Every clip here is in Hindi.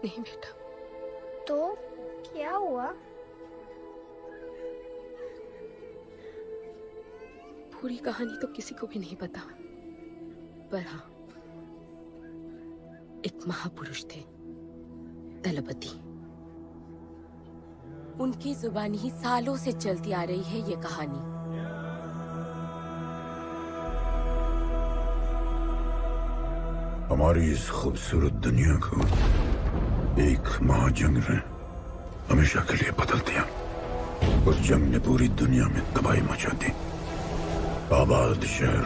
नहीं बेटा। तो क्या हुआ? पूरी कहानी तो किसी को भी नहीं पता, पर हाँ, एक महापुरुष थे, दलपति। उनकी जुबानी ही सालों से चलती आ रही है ये कहानी। हमारी इस खूबसूरत दुनिया को एक महाजंग ने हमेशा के लिए बदल दिया। उस जंग ने पूरी दुनिया में तबाही मचा दी। आबाद शहर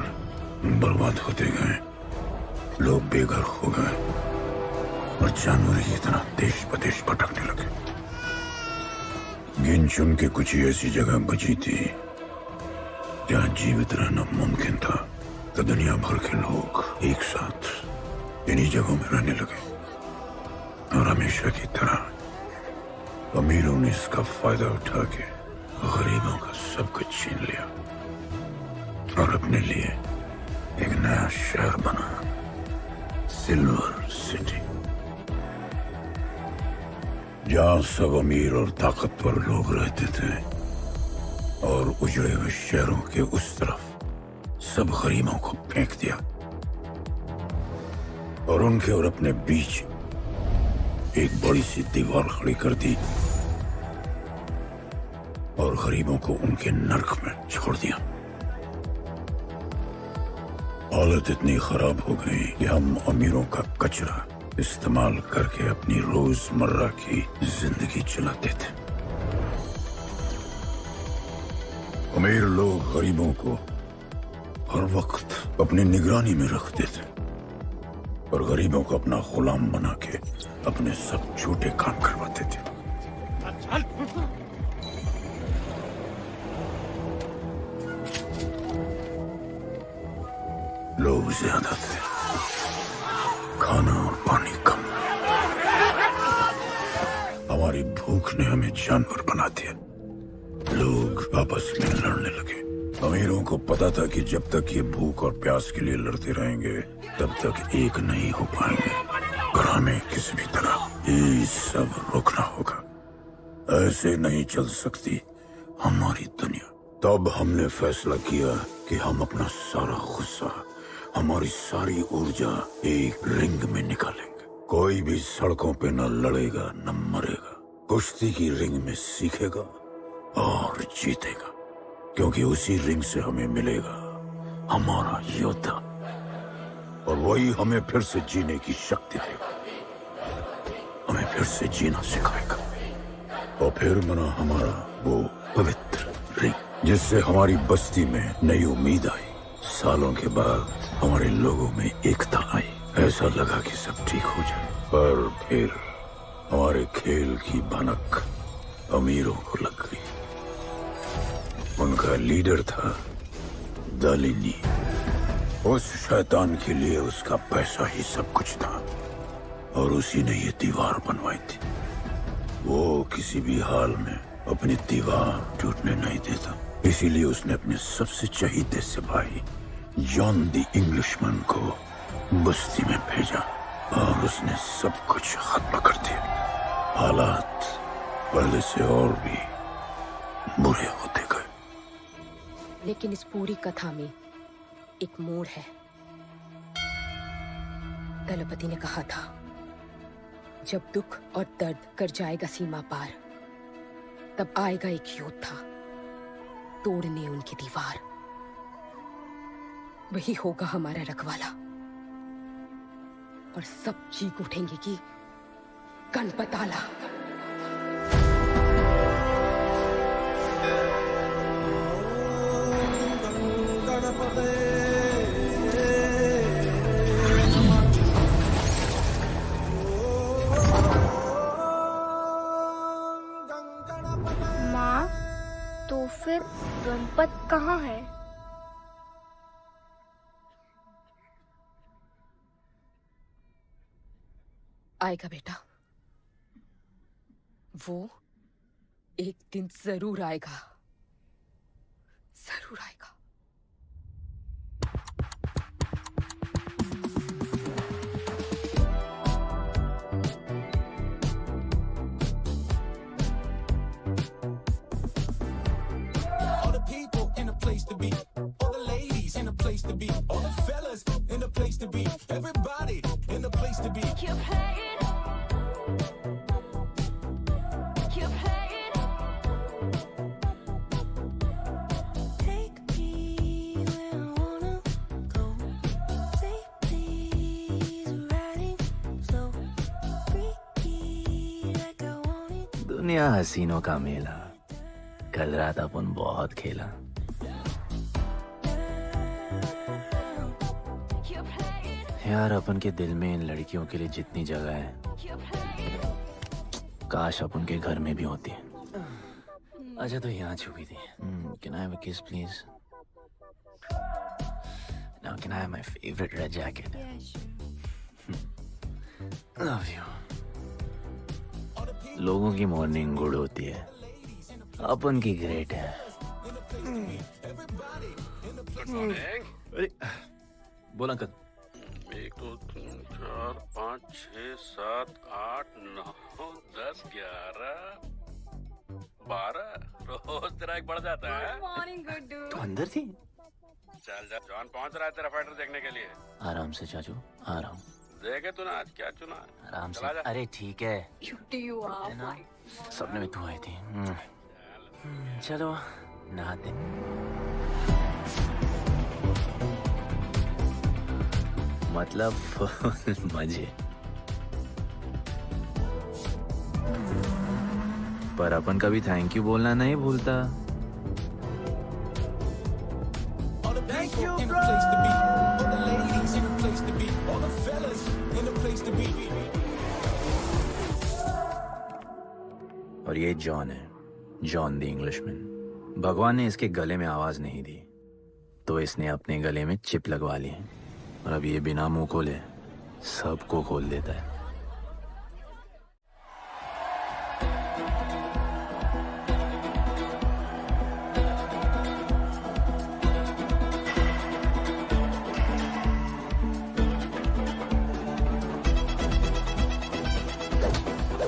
बर्बाद होते गए, लोग बेघर हो गए और जानवर की तरह देश प्रदेश भटकने लगे। गिन चुन के कुछ ही ऐसी जगह बची थी जहां जीवित रहना मुमकिन था, तो दुनिया भर के लोग एक साथ इन्हीं जगहों में रहने लगे और हमेशा की तरह अमीरों ने इसका फायदा उठा के गरीबों का सब कुछ छीन लिया और अपने लिए एक नया शहर बना, सिल्वर सिटी, जहां सब अमीर और ताकतवर लोग रहते थे और उजड़े हुए शहरों के उस तरफ सब गरीबों को फेंक दिया और उनके और अपने बीच एक बड़ी सी दीवार खड़ी कर दी और गरीबों को उनके नर्क में छोड़ दिया। हालत इतनी खराब हो गई कि हम अमीरों का कचरा इस्तेमाल करके अपनी रोजमर्रा की जिंदगी चलाते थे। अमीर लोग गरीबों को हर वक्त अपनी निगरानी में रखते थे और गरीबों को अपना गुलाम बना के अपने सब झूठे काम करवाते थे। लोग ज्यादा थे, खाना और पानी कम। हमारी भूख ने हमें जानवर बना दिया। लोग आपस में लड़ने लगे। अमीरों को पता था कि जब तक ये भूख और प्यास के लिए लड़ते रहेंगे तब तक एक नहीं हो पाएंगे और हमें किसी भी तरह ये सब रोकना होगा। ऐसे नहीं चल सकती हमारी दुनिया। तब हमने फैसला किया कि हम अपना सारा गुस्सा, हमारी सारी ऊर्जा एक रिंग में निकालेंगे। कोई भी सड़कों पे न लड़ेगा न मरेगा, कुश्ती की रिंग में सीखेगा और जीतेगा, क्योंकि उसी रिंग से हमें मिलेगा हमारा योद्धा और वही हमें फिर से जीने की शक्ति देगा, हमें फिर से जीना सिखाएगा। और फिर बना हमारा वो पवित्र रिंग जिससे हमारी बस्ती में नई उम्मीद आई। सालों के बाद हमारे लोगों में एकता आई। ऐसा लगा कि सब ठीक हो जाए, पर फिर हमारे खेल की भनक अमीरों को लग गई। उनका लीडर था दालिनी। उस शैतान के लिए उसका पैसा ही सब कुछ था और उसी ने ये दीवार बनवाई थी। वो किसी भी हाल में अपनी दीवार टूटने नहीं देता, इसीलिए उसने अपने सबसे चहीते सिपाही जॉन द इंग्लिशमैन को बस्ती में भेजा और उसने सब कुछ खत्म कर दिया। हालात पहले से और भी बुरे होते गए। लेकिन इस पूरी कथा में एक मोड़ है। दलपति ने कहा था, जब दुख और दर्द कर जाएगा सीमा पार, तब आएगा एक योद्धा तोड़ने उनकी दीवार। वही होगा हमारा रखवाला और सब चीख उठेंगे कि गणपताला। माँ, तो फिर गणपत कहाँ है? आएगा बेटा, वो एक दिन जरूर आएगा, जरूर आएगा। in the place to be. Keep playing. Keep playing. Take me where I wanna go. Say please, riding slow. Freaky like I want it. दुनिया हसीनों का मेला, कल रात अपन बहुत खेला। यार अपन के दिल में इन लड़कियों के लिए जितनी जगह है, काश अपन के घर में भी होती है। अच्छा तो यहाँ छुपी थी। Can I have a kiss please? Now can I have my favorite red jacket? Love you. लोगों की मॉर्निंग गुड होती है, अपन की ग्रेट है। अरे बोल अंकल। 1 2 3 4 5 6 7 8 9 10 11 12 रोज तेरा एक बढ़ जाता है। तो अंदर थी। चल जा, जॉन पहुंच रहा है तेरा फाइटर देखने के लिए। आराम से चाचू, आराम। देखे तूने आज क्या चुना? आराम से। चला जा। अरे ठीक है। क्यूटी यू आर भाई। सपने में तू आई थी। चलो नहाते। मतलब मजे। पर अपन कभी थैंक यू बोलना नहीं भूलता। Thank you, in the place to be. All the ladies in the place to be. All the fellas in the place to be. और ये जॉन है, जॉन द इंग्लिशमैन। भगवान ने इसके गले में आवाज नहीं दी, तो इसने अपने गले में चिप लगवा ली, और अब ये बिना मुंह खोले सबको खोल देता है।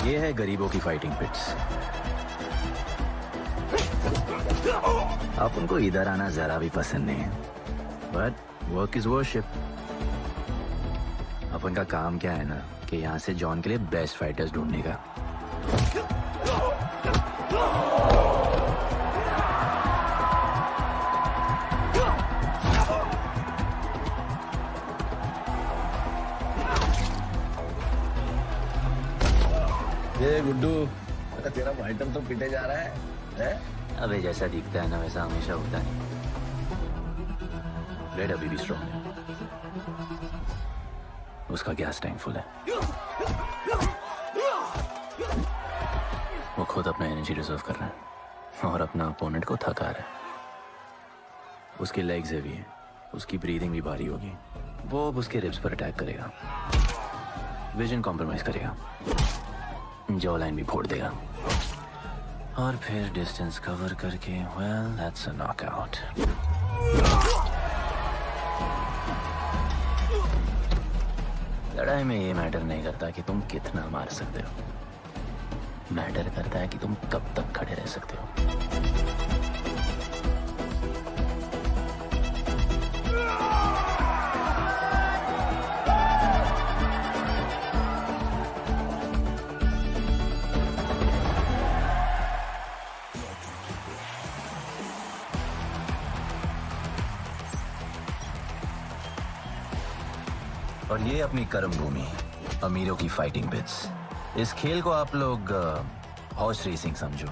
ये है गरीबों की फाइटिंग पिट्स। आप उनको इधर आना जरा भी पसंद नहीं है, बट वर्क इज वर्शिप। अपन का काम क्या है ना कि यहाँ से जॉन के लिए बेस्ट फाइटर्स ढूंढने का। ये गुड्डू, तेरा फाइटर तो पिटे जा रहा है? अबे जैसा दिखता है ना वैसा हमेशा होता है। रेड अभी भी स्ट्रॉन्ग है, उसका गैस टैंक फुल है। वो खुद अपना एनर्जी रिजर्व कर रहा है और अपना अपोनेंट को थका रहा है। उसके लेग्स हेवी हैं, उसकी ब्रीदिंग भी भारी होगी। वो अब उसके रिब्स पर अटैक करेगा, विजन कॉम्प्रोमाइज करेगा, जॉ लाइन भी फोड़ देगा, और फिर डिस्टेंस कवर करके वेल दैट्स अ नॉकआउट। लड़ाई में ये मैटर नहीं करता कि तुम कितना मार सकते हो, मैटर करता है कि तुम कब तक खड़े रह सकते हो। और ये अपनी कर्म भूमि, अमीरों की फाइटिंग पिट्स। इस खेल को आप लोग हॉर्स रेसिंग समझो।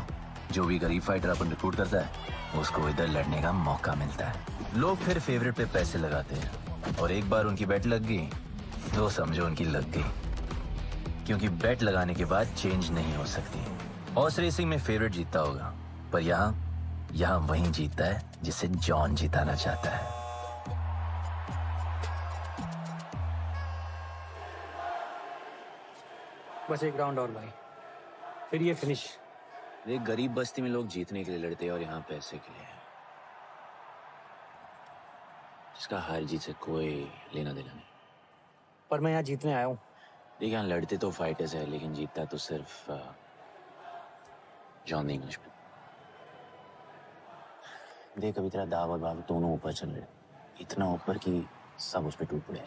जो भी गरीब फाइटर अपन रिक्रूट करता है उसको इधर लड़ने का मौका मिलता है। लोग फिर फेवरेट पे पैसे लगाते हैं, और एक बार उनकी बेट लग गई तो समझो उनकी लग गई, क्योंकि बेट लगाने के बाद चेंज नहीं हो सकती। हॉर्स रेसिंग में फेवरेट जीतता होगा, पर यहाँ वही जीतता है जिसे जॉन जिताना चाहता है। बस एक राउंड और भाई, फिर ये फिनिश। एक गरीब बस्ती में लोग जीतने के लिए लड़ते हैं और यहाँ पैसे के लिए, जिसका हार जीत से कोई लेना देना नहीं। पर मैं यहाँ जीतने आया हूँ। देखिए यहाँ लड़ते तो फाइटर्स है, लेकिन जीतता तो सिर्फ जॉन द इंग्लिशमैन। देख अभी तेरा दाव और बाव दोनों ऊपर चल रहे, इतना ऊपर कि सब उस पर टूट पड़े।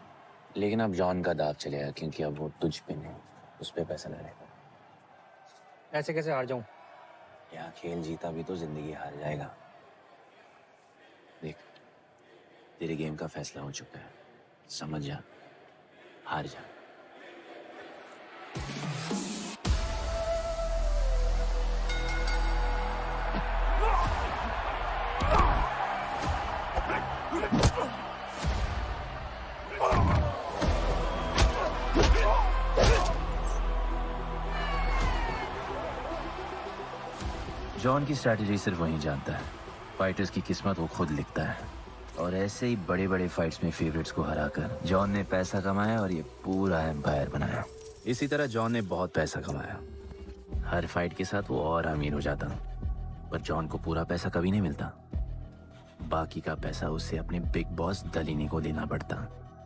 लेकिन अब जॉन का दाव चलेगा क्योंकि अब वो तुझ पे नहीं उस पे पैसा लड़ेगा। ऐसे कैसे हार जाऊं? यहाँ खेल जीता भी तो जिंदगी हार जाएगा। देख तेरे गेम का फैसला हो चुका है, समझ जा, हार जा। जॉन की स्ट्रैटेजी सिर्फ वही जानता है। फाइटर्स की किस्मत वो खुद लिखता है। और ऐसे ही बड़े बड़े फाइट्स में फेवरेट्स को हराकर जॉन ने पैसा कमाया और ये पूरा एम्पायर बनाया। इसी तरह जॉन ने बहुत पैसा कमाया। हर फाइट के साथ वो और अमीर हो जाता, पर जॉन को पूरा पैसा कभी नहीं मिलता। बाकी का पैसा उसे अपने बिग बॉस दलीनी को देना पड़ता।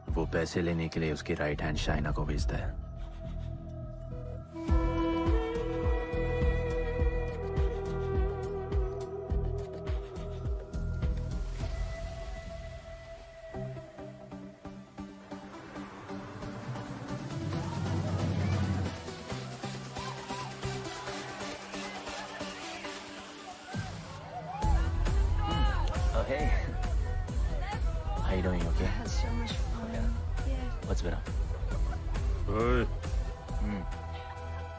वो पैसे लेने के लिए उसके राइट हैंड शाइना को भेजता है। Hey, how you doing? Okay. So much fun. Yeah. What's been up? ओए,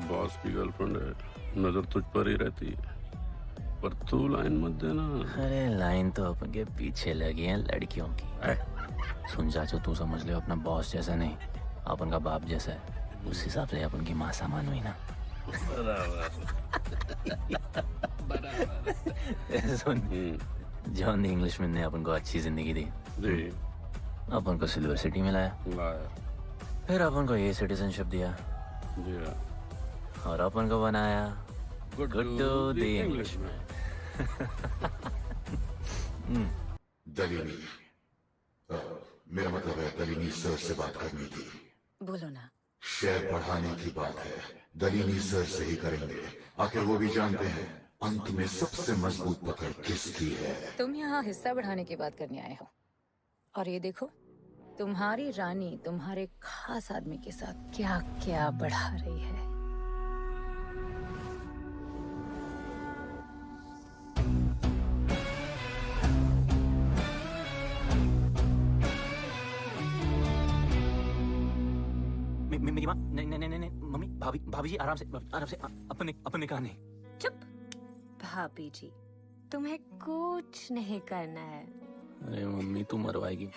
बॉस की गर्लफ्रेंड है, नजर तुझ पर ही रहती है, पर तू लाइन मत देना। अरे लाइन तो अपन के पीछे लगी है लड़कियों की। सुन चाचो, तू समझ ले अपना बॉस जैसा नहीं, अपन का बाप जैसा है। उस हिसाब से अपन की माँ सामान हुई ना। सुन, जॉन इंग्लिशमैन ने अपन को अच्छी जिंदगी दी। अपन को सिल्वर सिटी में लाया, फिर अपन को ये सिटीजनशिप दिया और अपन को बनाया गुड्डू द इंग्लिशमैन। दलीनी, मेरा मतलब है दलीनी सर से बात करनी थी। बोलो ना। शेयर बढ़ाने की बात है, दलीनी सर से ही करेंगे। आखिर वो भी जानते हैं अंत में सबसे मजबूत पकड़ किसकी है। तुम यहाँ हिस्सा बढ़ाने की बात करने आए हो, और ये देखो तुम्हारी रानी तुम्हारे खास आदमी के साथ क्या क्या बढ़ा रही है। मेरी माँ, नहीं नहीं नहीं नहीं मम्मी, भाभी जी आराम से अपने कहा नहीं। चुप। भाभी जी, तुम्हें कुछ नहीं करना है। अरे मम्मी तू मरवाएगी।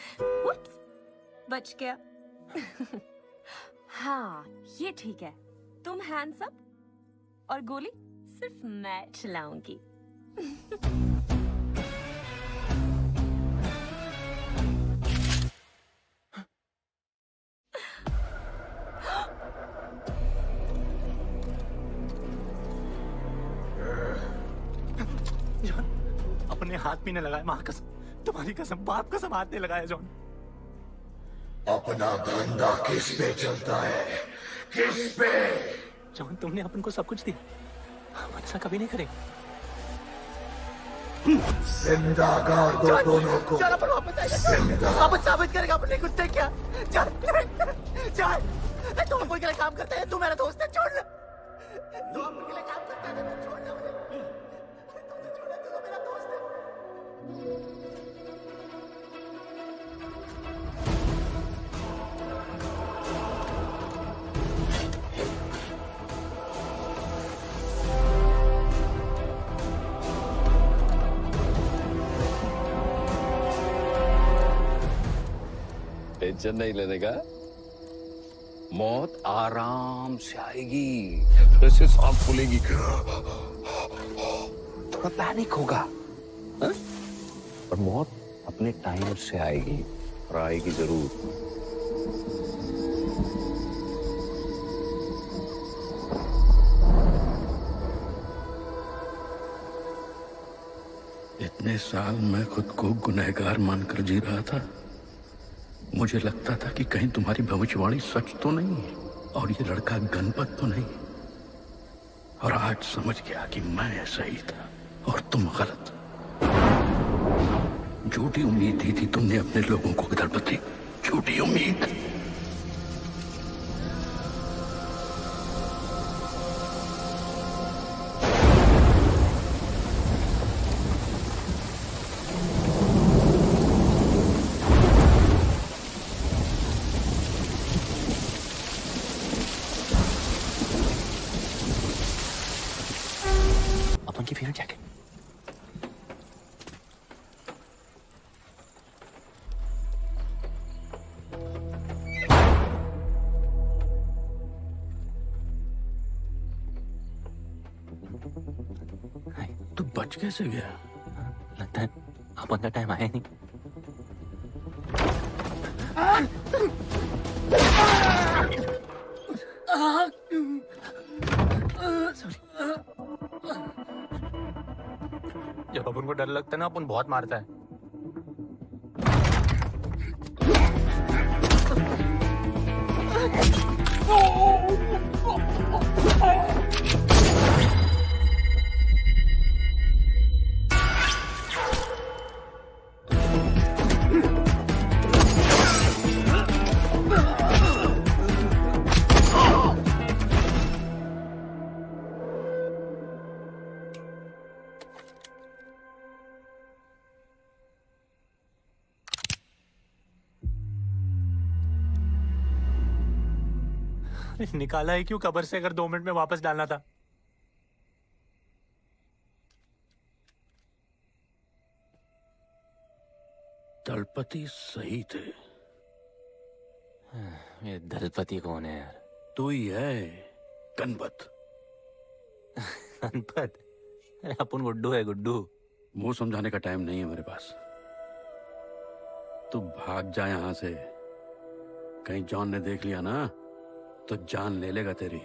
बच गया। हाँ ये ठीक है, तुम हैंड्स अप और गोली सिर्फ मैं चलाऊंगी। अपने हाथ भी नहीं लगाया, माँ कसम, तुम्हारी कसम, बाप कसम, हाथ नहीं लगाया जॉन। अपना धंधा किस पे चलता है, किस पे? जॉन तुमने अपन को सब कुछ दिया, हम ऐसा कभी नहीं करेंगे। जिंदा गाड़ दो दोनों को। वापस साबित करेगा अपने खुद से क्या? तुम अपन के लिए काम करते हैं, तू मेरा दोस्त है, छोड़। तू अपन के लिए काम करता है, छोड़ दे मुझे। तू मेरा दोस्त है। टेंशन नहीं लेने का, मौत आराम से आएगी, वैसे सांस फूलेगी, थोड़ा पैनिक होगा, हा? और मौत अपने टाइम से आएगी, और आएगी जरूर। इतने साल मैं खुद को गुनहगार मानकर जी रहा था। मुझे लगता था कि कहीं तुम्हारी भविष्यवाणी सच तो नहीं है और ये लड़का गणपत तो नहीं। और आज समझ गया कि मैं सही था और तुम गलत। झूठी उम्मीद दी थी तुमने अपने लोगों को, दलपति, झूठी उम्मीद। अपन की फेवरेट जैकेट। तू बच कैसे गया? लगता है अपन का टाइम आया नहीं। जब अपन को डर लगता है ना, अपन बहुत मारता है। निकाला ही क्यों कब्र से, अगर 2 मिनट में वापस डालना था? दलपति सही थे। ये दलपति कौन है यार? तू ही है, गणपत। गणपत? अरे अपन गुड्डू है, गुड्डू। मुंह समझाने का टाइम नहीं है मेरे पास। तू भाग जा यहां से। कहीं जॉन ने देख लिया ना तो जान ले लेगा तेरी।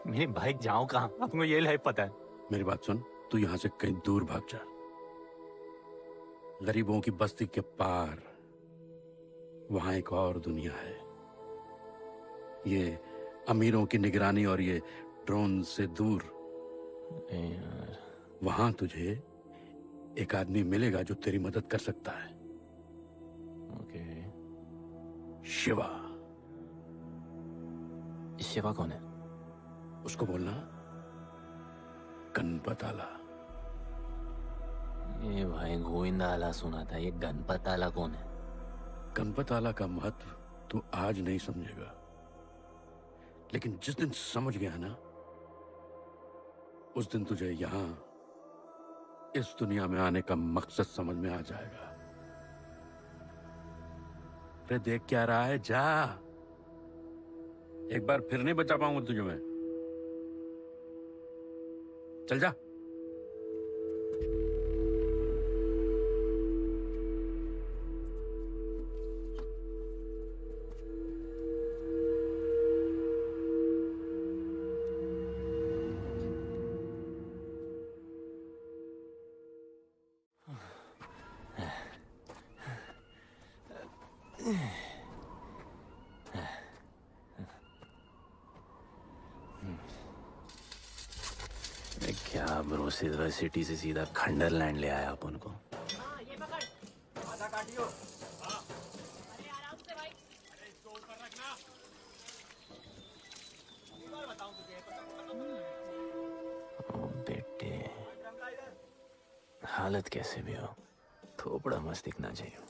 मेरी बाइक जाऊं कहाँ? आपको ये लाइफ पता है। मेरी बात सुन, तू यहां से कहीं दूर भाग जा। गरीबों की बस्ती के पार वहां एक और दुनिया है। ये अमीरों की निगरानी और ये ड्रोन से दूर। वहां तुझे एक आदमी मिलेगा जो तेरी मदद कर सकता है। ओके। शिवा। शिवा कौन है? उसको बोलना गणपत आला। ये भाई गोविंदा आला सुना था, ये गणपत आला कौन है? गणपत आला का महत्व तू आज नहीं समझेगा, लेकिन जिस दिन समझ गया ना, उस दिन तुझे यहां इस दुनिया में आने का मकसद समझ में आ जाएगा। अरे देख क्या रहा है, जा। एक बार फिर नहीं बचा पाऊंगा तुझे मैं। चल जा। क्या ब्रो, सिल्वर सिटी से सीधा खंडरलैंड ले आया अपन को। ओ बेटे, हालत कैसे भी हो, थोपड़ा मस्त दिखना चाहिए।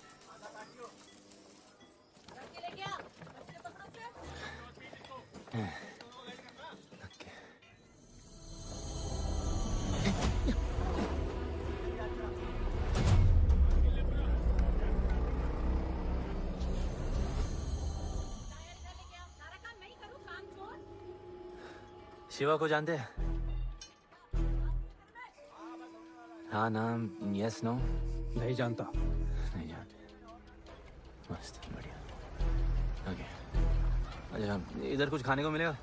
शिवा को जानते हैं? हाँ, नाम यस नो? नहीं जानता। नहीं जानते। मस्त, बढ़िया। ओके, अच्छा इधर कुछ खाने को मिलेगा?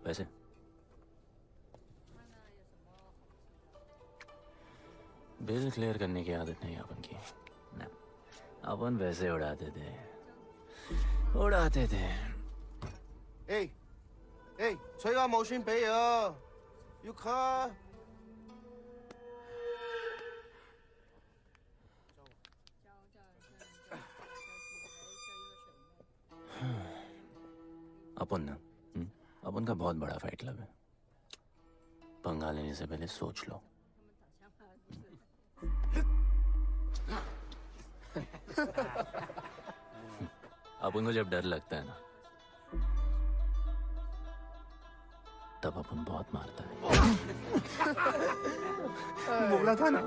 वैसे बिल क्लियर करने की आदत नहीं अपन की ना, अपन वैसे उड़ाते थे।吹下冇算俾啊，要卡。अपन ना अपन का बहुत बड़ा फाइट क्लब है। पंगा लेने से पहले सोच लो। अपन को जब डर लगता है ना, तब अपन बहुत मारता है। बोला था ना।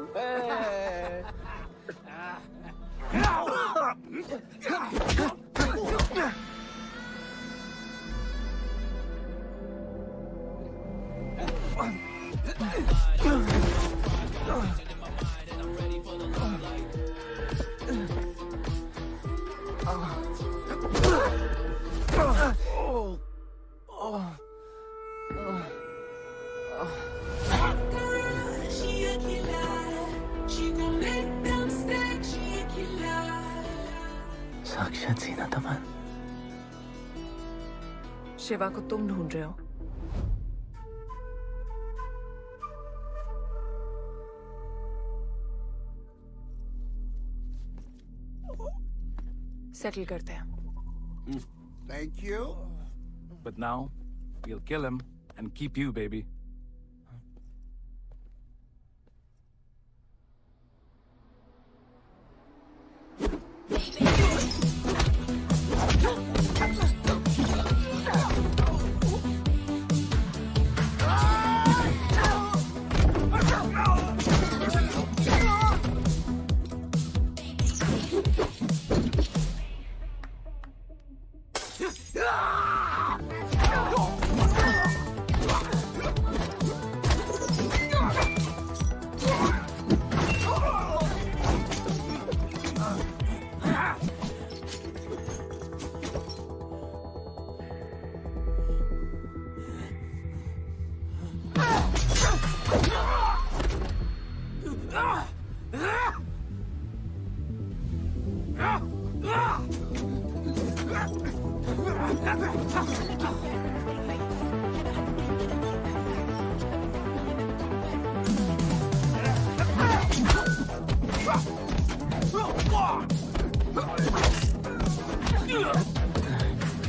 साक्षात सीना तमन। शिवा को तुम ढूंढ रहे हो? सेटल करते हैं। Thank you. But now, we'll kill him and keep you, baby.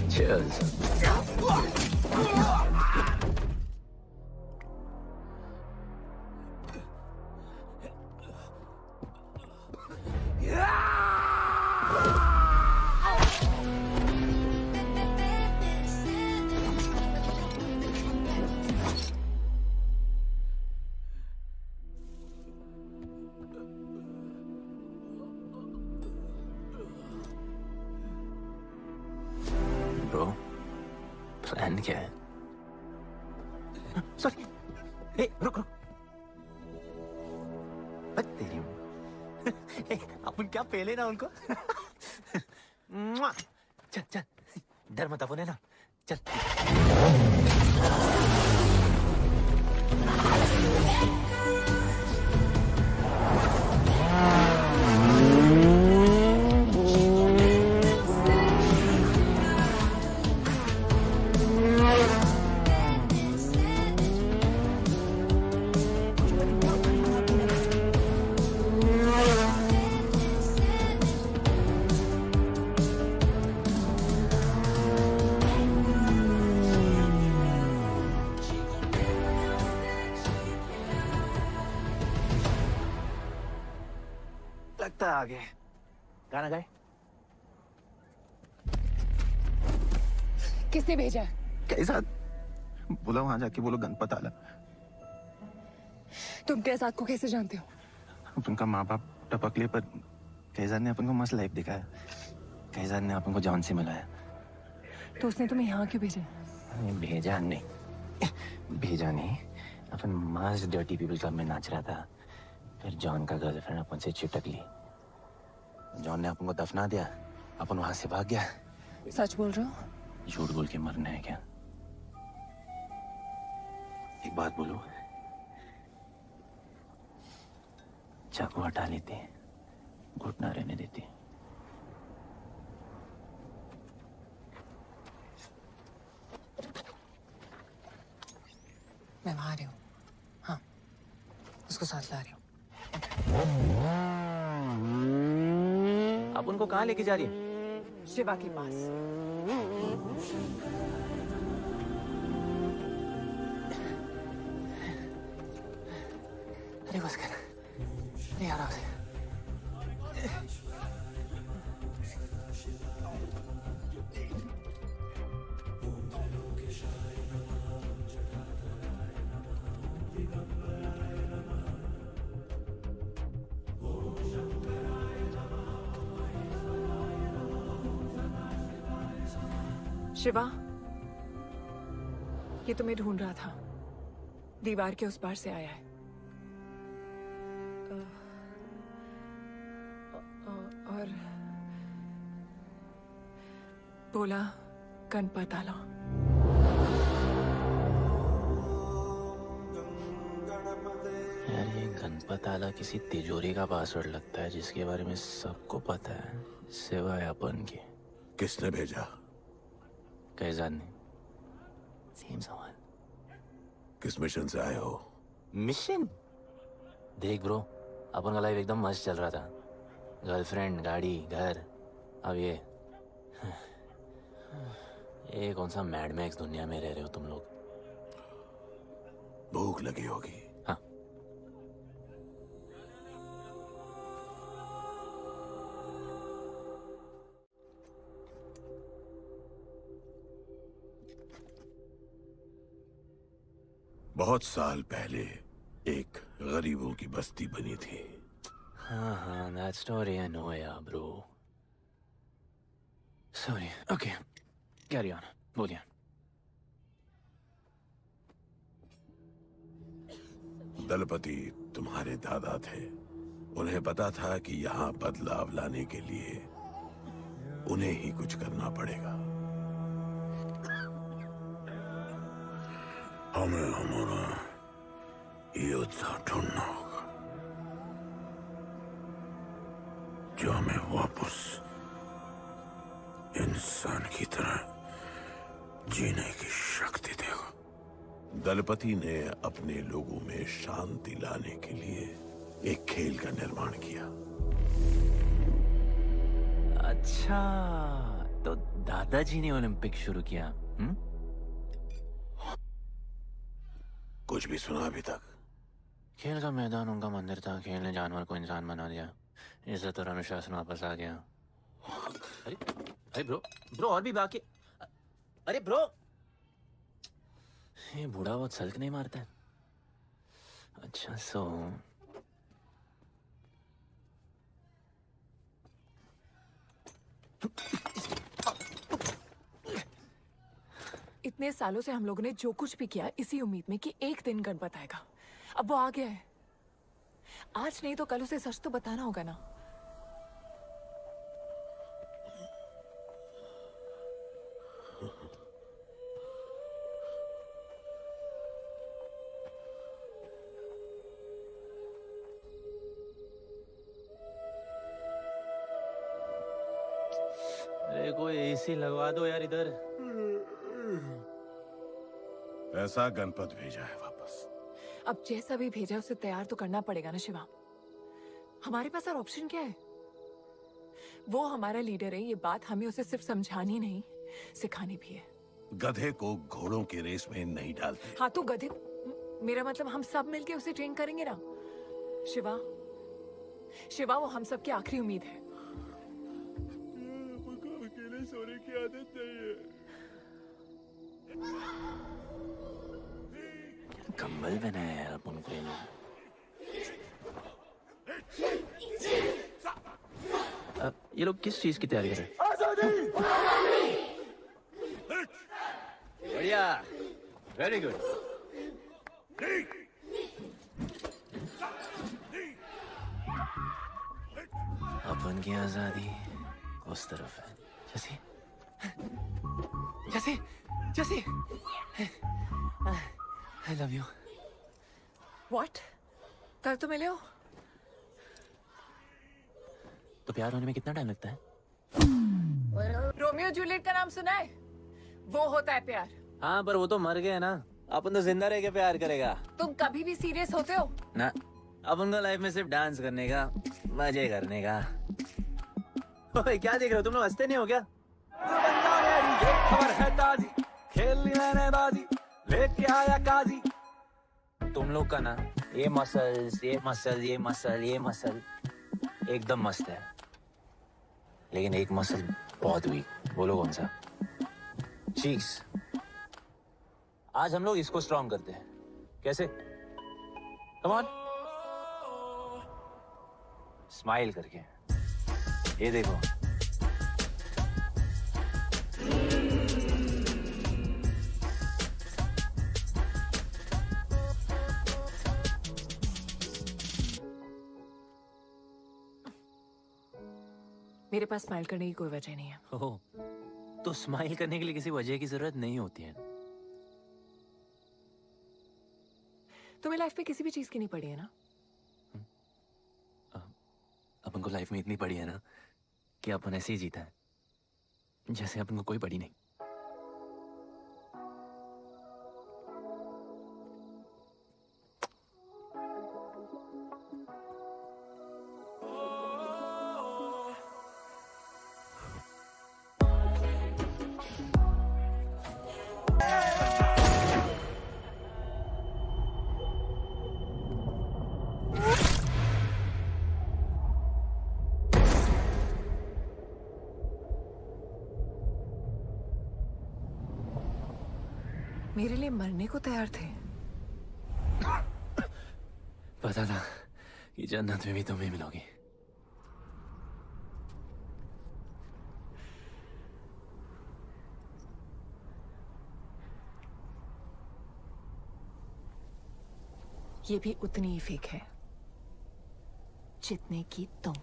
Cheers. Bro, plan क्या है? सॉरी। ए, रुक रुक। बस तेरी। ए, अपन क्या पहले ना उनको? चल चल, डर मत अपन है ना? चल। लगता आ गए। गाना गाए? किसने भेजा? कैसा? बोला वहां जाके बोलो गणपत आला। तुम कैसाद को कैसे जानते हो? उनका माँ बाप टपकले पर कैसाद ने अपन को मस्त लाइफ दिखाया। कैसाद ने अपन को जॉन से मिलाया। तो उसने तुम्हें यहाँ क्यों भेजा? भेजा नहीं, भेजा नहीं। अपन मस्त डर्टी पीपल क्लब में नाच रहा था। फिर जॉन का गर्लफ्रेंड अपन से चिपक ली। जॉन ने अपन को दफना दिया। अपन वहां से भाग गया। सच बोल रहे हो? झूठ बोल के मरना है क्या? एक बात बोलूं, चाकू हटा लेते, घुटना रहने देते। मैं वहां आ रही हूँ। हाँ, उसको साथ ला रही हूँ। आप उनको कहाँ लेके जा रही है? शिवा के पास। बस कर, नहीं आराम से। शिवा, ये तुम्हें ढूंढ रहा था। दीवार के उस पार से आया है। और बोला गणपत आला। यार ये गणपत आला किसी तिजोरी का पासवर्ड लगता है जिसके बारे में सबको पता है सिवाय अपन के। किसने भेजा? कैजान ने। सेम सवाल। किस मिशन से आए हो? मिशन? देख ब्रो, अपन का लाइफ एकदम मस्त चल रहा था। गर्लफ्रेंड, गाड़ी, घर। अब ये कौन सा मैड मैक्स दुनिया में रह रहे हो तुम लोग। भूख लगी होगी। हाँ। बहुत साल पहले एक गरीबों की बस्ती बनी थी। हाँ, that story I know, yeah, bro. Sorry. Okay, carry on. बोलिए। दलपति तुम्हारे दादा थे। उन्हें पता था कि यहाँ बदलाव लाने के लिए उन्हें ही कुछ करना पड़ेगा। हमें हमारा योद्धा ढूंढना होगा जो हमें वापस इंसान की तरह जीने की शक्ति देगा। दलपति ने अपने लोगों में शांति लाने के लिए एक खेल का निर्माण किया। अच्छा, तो दादाजी ने ओलंपिक शुरू किया। कुछ भी सुना अभी तक? खेल का मैदान उनका मंदिर था। खेल ने जानवर को इंसान बना दिया। इज्जत और अनुशासन वापस आ गया। अरे ब्रो और भी बाकी। अरे ब्रो, ये बूढ़ा बहुत सल्क नहीं मारता है। अच्छा सो इतने सालों से हम लोगों ने जो कुछ भी किया इसी उम्मीद में कि एक दिन गणपत आएगा। अब वो आ गया है। आज नहीं तो कल उसे सच तो बताना होगा ना। अरे कोई एसी लगवा दो यार इधर। ऐसा गणपत भेजा है वापस। अब जैसा भी भेजा उसे तैयार तो करना पड़ेगा ना शिवा। हमारे पास और ऑप्शन क्या है? वो हमारा लीडर है, ये बात हमें उसे सिर्फ समझानी नहीं सिखानी भी है। गधे को घोड़ों की रेस में नहीं डालते। हाँ तो गधे, मेरा मतलब हम सब मिलके उसे ट्रेन करेंगे ना। शिवा वो हम सब की आखिरी उम्मीद है। मुझको अकेले सोने की आदत नहीं है। कंबल बनाया यार अपन को ये लोग। अब ये लोग किस चीज की तैयारी कर रहे हैं? बढ़िया, वेरी गुड। अपन की आजादी उस तरफ है। जैसे जैसे जैसे I love you. What? कल तो मिले हो? तो प्यार होने में कितना टाइम लगता है? रोमियो जूलियट का नाम सुना है? वो होता है प्यार। हाँ पर वो तो मर गए ना। अपन तो जिंदा रह के प्यार करेगा। तुम कभी भी सीरियस होते हो? ना, अपन को लाइफ में सिर्फ डांस करने का, मजे करने का। ओए क्या देख रहे हो तुम लोग? हंसते नहीं हो क्या? खबर है ताजी, खेल ली मैंने बाजी, लेके आया काजी। तुम लोग का ना ये मसल्स एकदम मस्त है, लेकिन एक मसल बहुत वीक। बोलो कौन सा? चीक्स। आज हम लोग इसको स्ट्रॉन्ग करते हैं। कैसे? कम ऑन, स्माइल करके। ये देखो, मेरे पास स्माइल करने की कोई वजह नहीं है। ओह, तो स्माइल करने के लिए किसी वजह की जरूरत नहीं होती है। तुम्हें लाइफ में किसी भी चीज की नहीं पड़ी है ना? अपन को लाइफ में इतनी पड़ी है ना कि अपन ऐसे ही जीता है जैसे अपन को कोई पड़ी नहीं। मेरे लिए मरने को तैयार थे। पता था कि जन्नत में भी तुम्हें मिलोगी। ये भी उतनी ही फेक है जितने की तुम।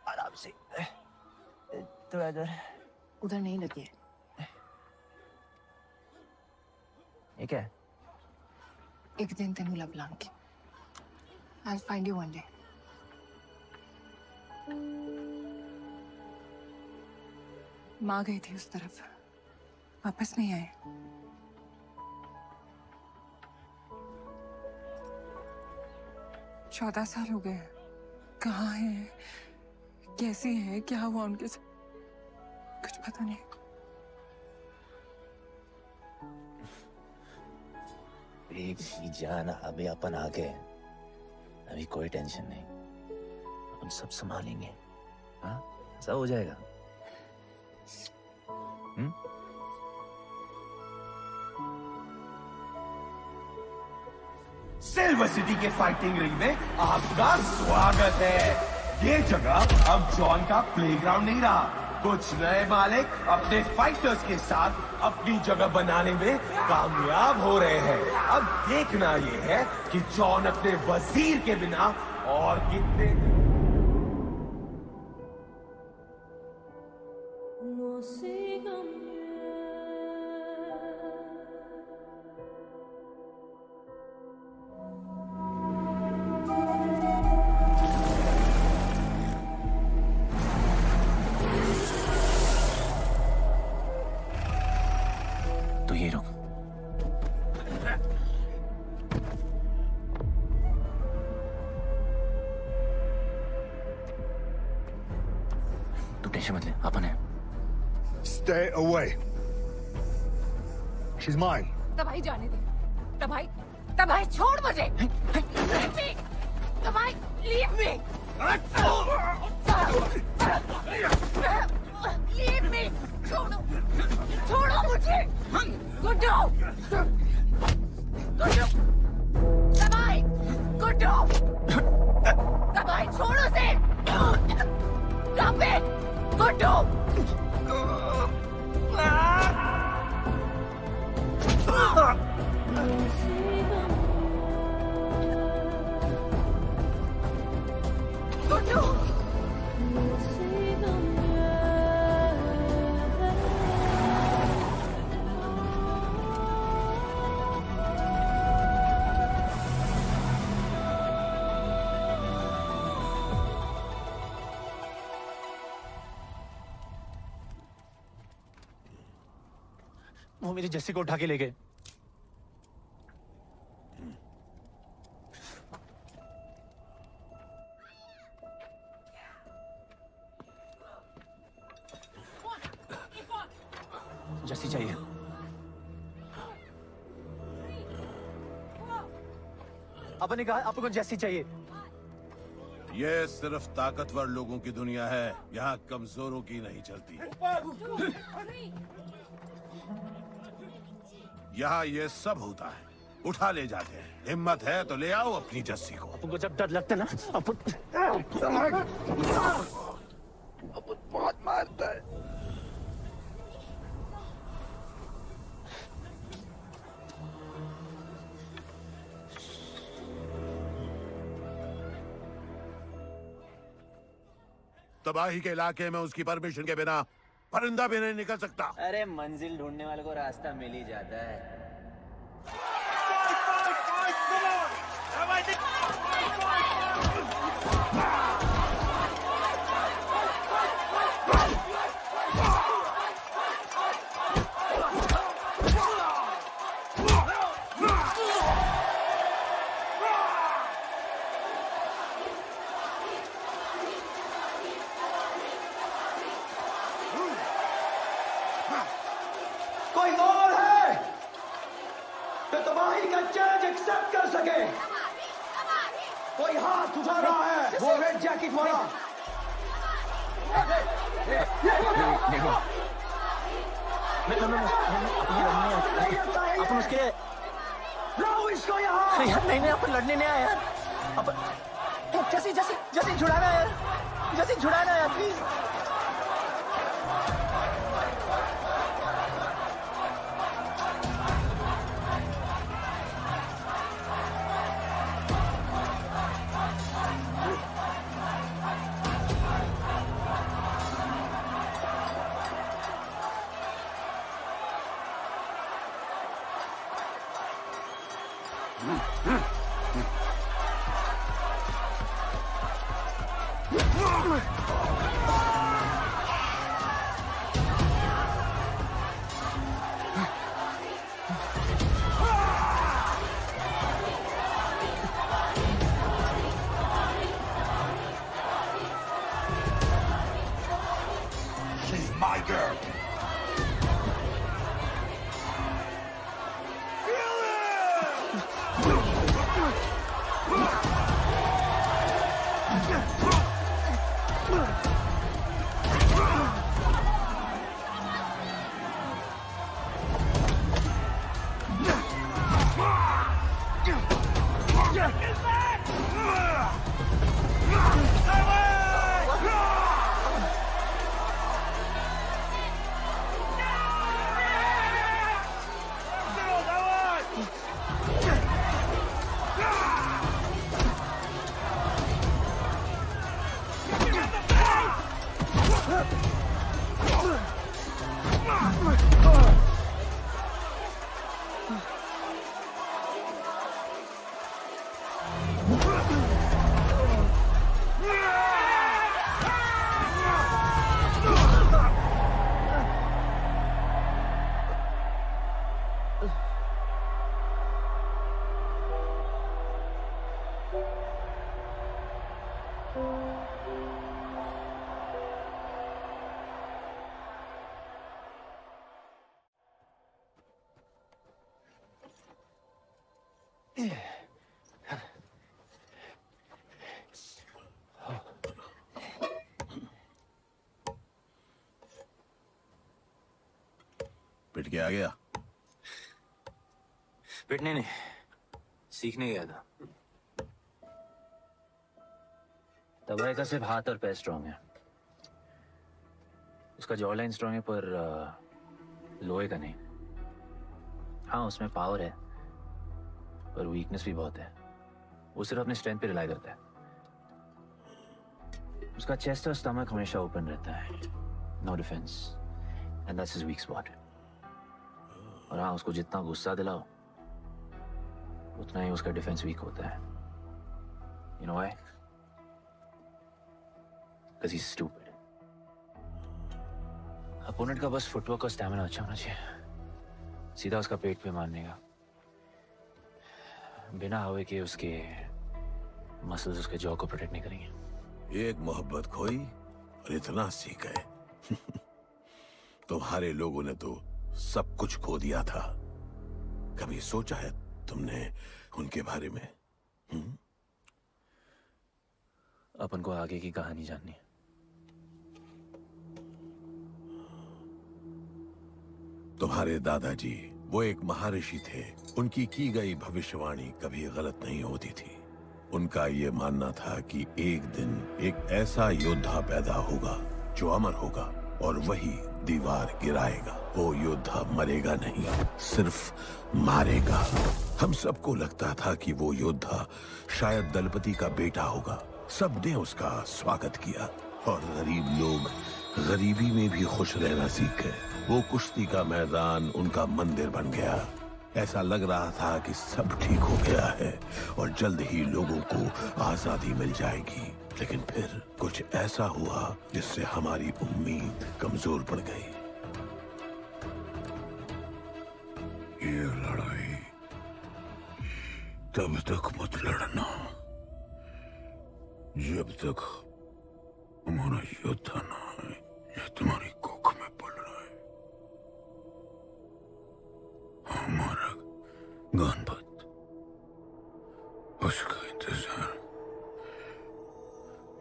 आराम से, थोड़ा इधर। उधर नहीं लगी है। ये क्या है? एक दिन तेनू लब Langi. I'll find you one day. माँ गई थी उस तरफ, वापस नहीं आए। चौदह साल हो गए। कहाँ है, कैसी है, क्या हुआ उनके साथ, कुछ पता नहीं। बेबी जान, अभी अपन आ गए, अभी कोई टेंशन नहीं, अपन सब संभालेंगे। हाँ, सब हो जाएगा। सिल्वर सिटी के फाइटिंग रिंग में आपका स्वागत है। ये जगह अब जॉन का प्लेग्राउंड नहीं रहा। कुछ नए मालिक अपने फाइटर्स के साथ अपनी जगह बनाने में कामयाब हो रहे हैं। अब देखना ये है कि जॉन अपने वजीर के बिना और कितने तो ये रुक। तू टेंशन मत ले, अपन है। Stay away. She's mine. तबाही जाने दे। तबाही छोड़ मुझे। तबाही leave me. Leave me. छोड़ो मुझे। गुड्डू। तबाही छोड़ो से। Stop it. गुड्डू। वो मेरी जस्सी को उठा के ले गए। जैसी चाहिए। आपने कहा आपको जैसी चाहिए। ये सिर्फ ताकतवर लोगों की दुनिया है, यहाँ कमजोरों की नहीं चलती। यहाँ ये सब होता है, उठा ले जाते हैं। हिम्मत है तो ले आओ अपनी जस्सी को। आपको जब डर लगता है ना, अपन बहुत मारता है। तबाही के इलाके में उसकी परमिशन के बिना परिंदा भी नहीं निकल सकता। अरे मंजिल ढूंढने वाले को रास्ता मिल ही जाता है। कोई और है तो तबाही का चैलेंज एक्सेप्ट कर सके? कोई हाथ उठा रहा है? वो रेड जैकेट वाला। अपन उसके लाओ इसको यहाँ। यार नहीं अपन लड़ने नहीं आया यार। अपन जैसी जैसी जैसी छुड़ाना यार, जैसी छुड़ाना यार प्लीज। She's my girl. पिट के आ गया? पिटने नहीं, सीखने गया था। तबाही का सिर्फ हाथ और पैर स्ट्रांग है, उसका जॉ लाइन स्ट्रांग है, पर लोहे का नहीं। हाँ उसमें पावर है, पर वीकनेस भी बहुत है। वो सिर्फ अपने स्ट्रेंथ पे रिलाई करता है। उसका चेस्ट और स्टमक हमेशा ओपन रहता है, no defence, and that's his weak spot. और हाँ उसको जितना गुस्सा दिलाओ उतना ही उसका डिफेंस वीक होता है। You know why? Because he's stupid. Opponent का बस फुटवर्क और स्टैमिना अच्छा होना चाहिए, सीधा उसका पेट पे मारने का, बिना हवा के उसके मसल्स उसके जॉ को प्रोटेक्ट नहीं करेंगे। एक मोहब्बत खोई और इतना सीख गए। तुम्हारे लोगों ने तो सब कुछ खो दिया था। कभी सोचा है तुमने उनके बारे में? अपन को आगे की कहानी जाननी है। तुम्हारे दादाजी वो एक महर्षि थे। उनकी की गई भविष्यवाणी कभी गलत नहीं होती थी। उनका ये मानना था कि एक दिन एक ऐसा योद्धा पैदा होगा जो अमर होगा और वही दीवार गिराएगा। वो योद्धा मरेगा नहीं, सिर्फ मारेगा। हम सबको लगता था कि वो योद्धा शायद दलपति का बेटा होगा। सबने उसका स्वागत किया और गरीब लोग गरीबी में भी खुश रहना सीख गए। वो कुश्ती का मैदान उनका मंदिर बन गया। ऐसा लग रहा था कि सब ठीक हो गया है और जल्द ही लोगों को आजादी मिल जाएगी। लेकिन फिर कुछ ऐसा हुआ जिससे हमारी उम्मीद कमजोर पड़ गई। ये लड़ाई तब तक मत लड़ना जब तक हमारा योद्धा ना है या तुम्हारी कोख में पड़ रहा है। हमारा गणपत, उसका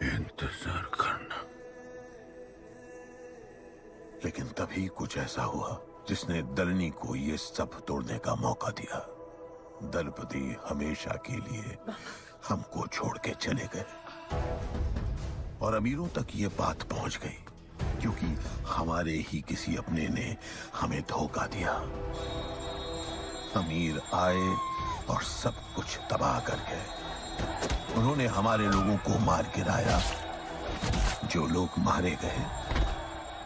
इंतजार करना। लेकिन तभी कुछ ऐसा हुआ जिसने दलनी को ये सब तोड़ने का मौका दिया। दलपति हमेशा के लिए हमको छोड़ के चले गए और अमीरों तक ये बात पहुंच गई क्योंकि हमारे ही किसी अपने ने हमें धोखा दिया। अमीर आए और सब कुछ तबाह कर गए। उन्होंने हमारे लोगों को मार गिराया। जो लोग मारे गए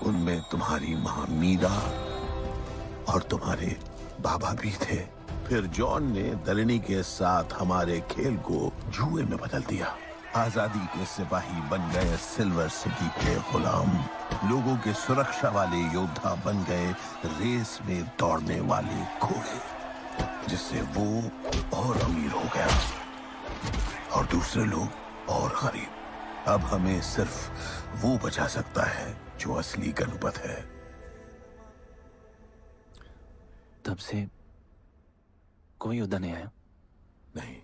उनमें तुम्हारी मां मीरा और तुम्हारे बाबा भी थे। फिर जॉन ने दलनी के साथ हमारे खेल को जुए में बदल दिया। आजादी के सिपाही बन गए सिल्वर सिटी के गुलाम। लोगों के सुरक्षा वाले योद्धा बन गए रेस में दौड़ने वाले घोड़े, जिससे वो और अमीर हो गया और दूसरे लोग और गरीब। अब हमें सिर्फ वो बचा सकता है जो असली गणपत है। तब से कोई योद्धा नहीं आया? नहीं,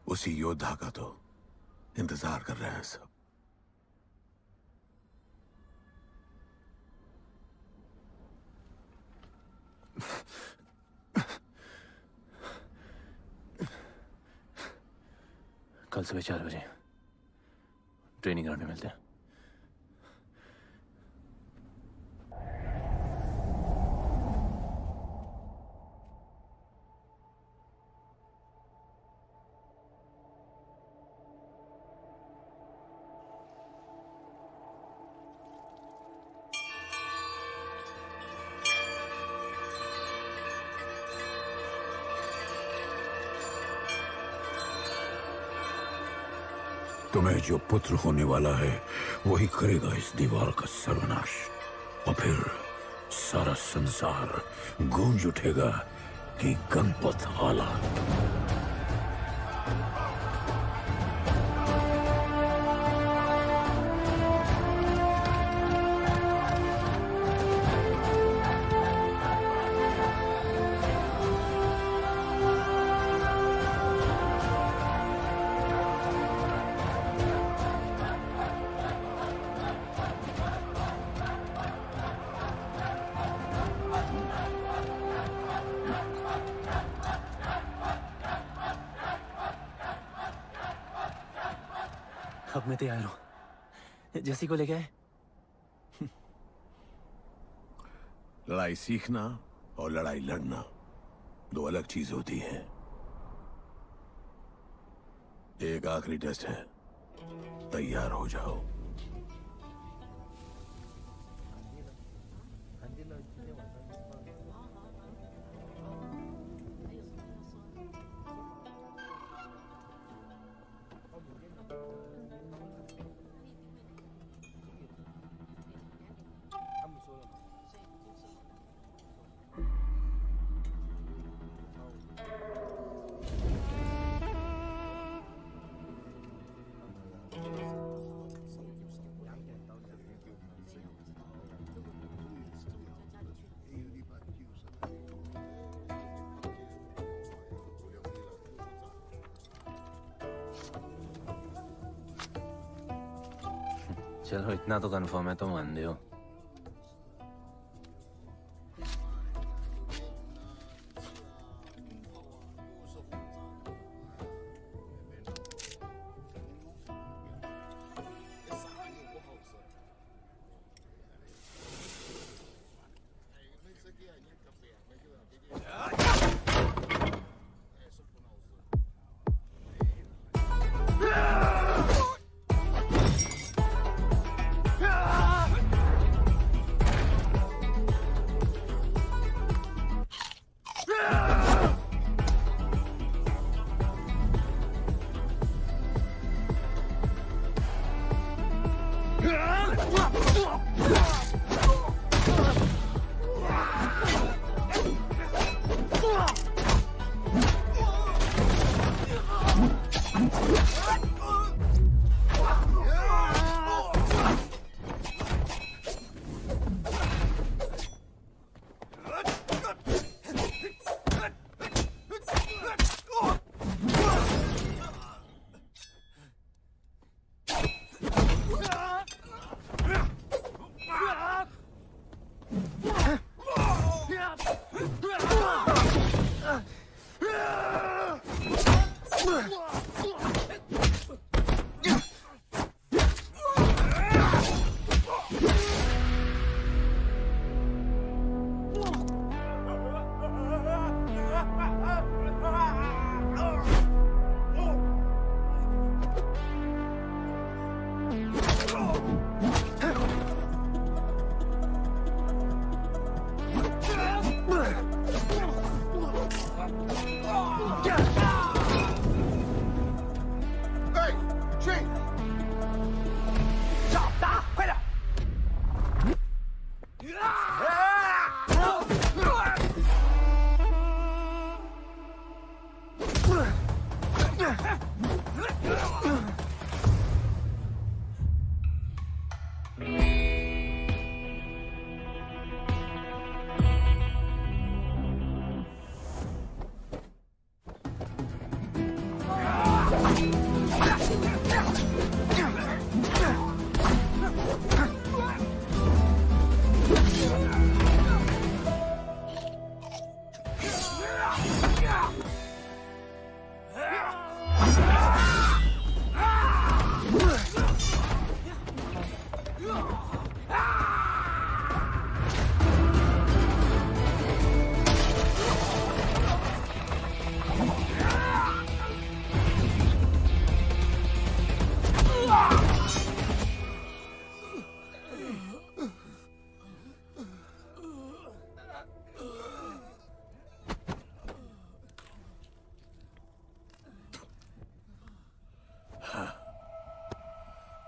उसी योद्धा का तो इंतजार कर रहे हैं सब। कल सुबह 4 बजे ट्रेनिंग ग्राउंड में मिलते हैं। तुम्हें जो पुत्र होने वाला है वही करेगा इस दीवार का सर्वनाश। और फिर सारा संसार गूंज उठेगा कि गणपत आला। अब मैं तैयार हूं। जैसी को लेके आए। लड़ाई सीखना और लड़ाई लड़ना दो अलग चीज होती हैं। एक आखिरी टेस्ट है, तैयार हो जाओ। चलो इतना तो कंफर्म है, तुम अंधे हो।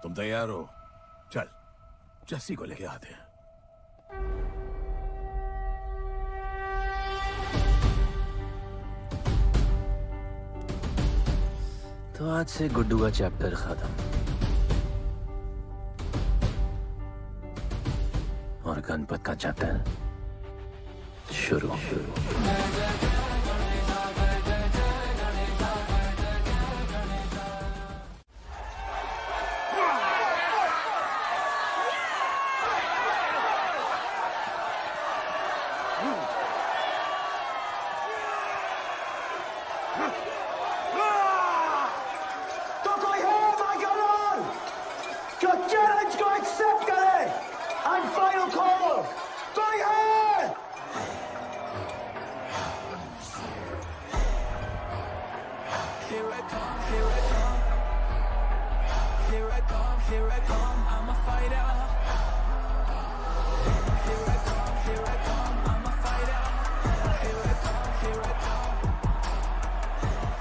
तुम तैयार हो? चल जस्सी को लेके आते हैं। तो आज से गुड्डू का चैप्टर खत्म और गणपत का चैप्टर शुरू।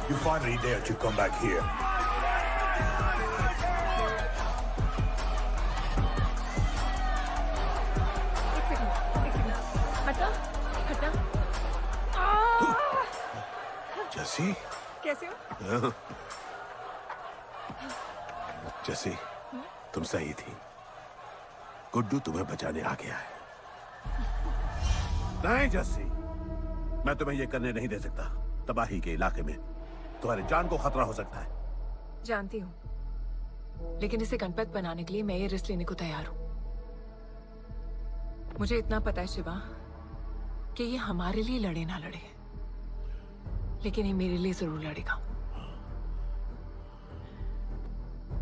You finally dare to come back here. हटा हटा। जस्सी कैसे हो? जस्सी तुम सही थी, गुड्डू तुम्हें बचाने आ गया है। नहीं जस्सी, मैं तुम्हें यह करने नहीं दे सकता। तबाही के इलाके में तुम्हारी जान को खतरा हो सकता है। जानती हूँ, लेकिन इसे गणपत बनाने के लिए मैं ये रिस्क लेने को तैयार हूं। मुझे इतना पता है शिवा कि ये हमारे लिए लड़े ना लड़े, लेकिन ये मेरे लिए जरूर लड़ेगा।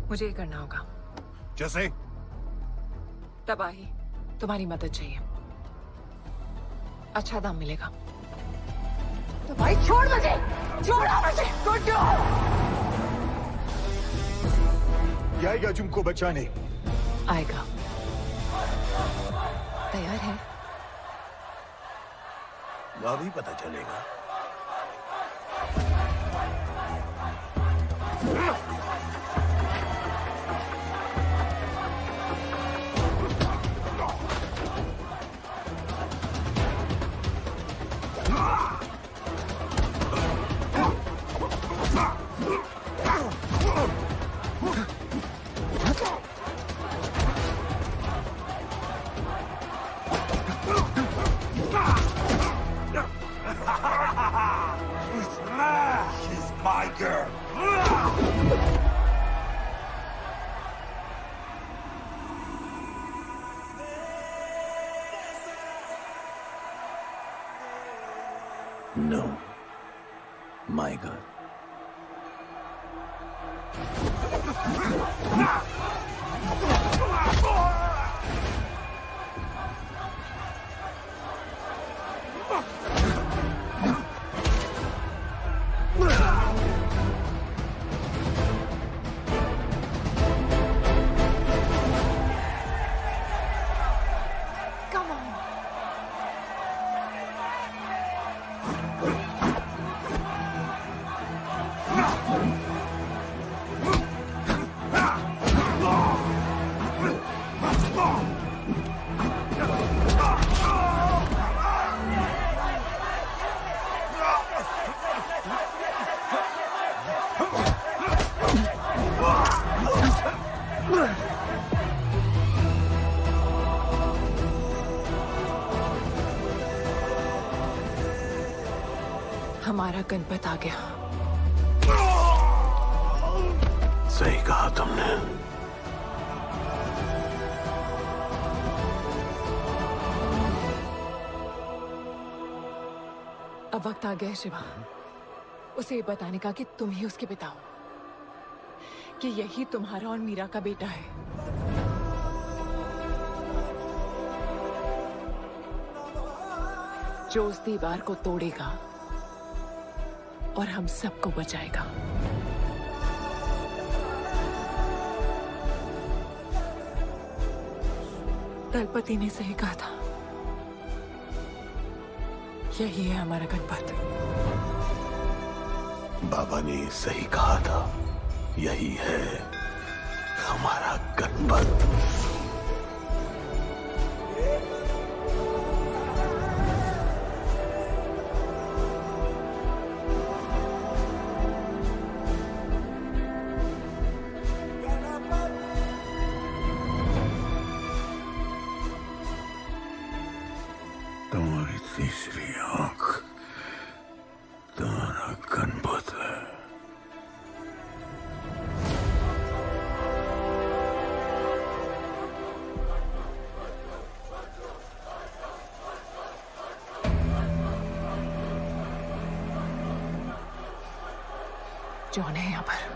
मुझे ये करना होगा। जैसे तबाही, तुम्हारी मदद चाहिए। अच्छा दाम मिलेगा। तो भाई छोड़ मुझे, छोड़ो मुझे, गुड्डू। ये आएगा तुमको बचाने। आएगा। तैयार है? वह भी पता चलेगा। She's my girl. No, my girl. Come on. हमारा गणपत आ गया। सही कहा तुमने। अब वक्त आ गया है शिवा, उसे ये बताने का कि तुम ही उसके पिता हो, कि यही तुम्हारा और मीरा का बेटा है। जो उस दीवार को तोड़ेगा और हम सबको बचाएगा। दलपति ने सही कहा था, यही है हमारा गणपत। बाबा ने सही कहा था, यही है हमारा गणपत। तुम्हारी तीसरी आंख तुम्हारा गणपत है। जॉन है यहाँ पर।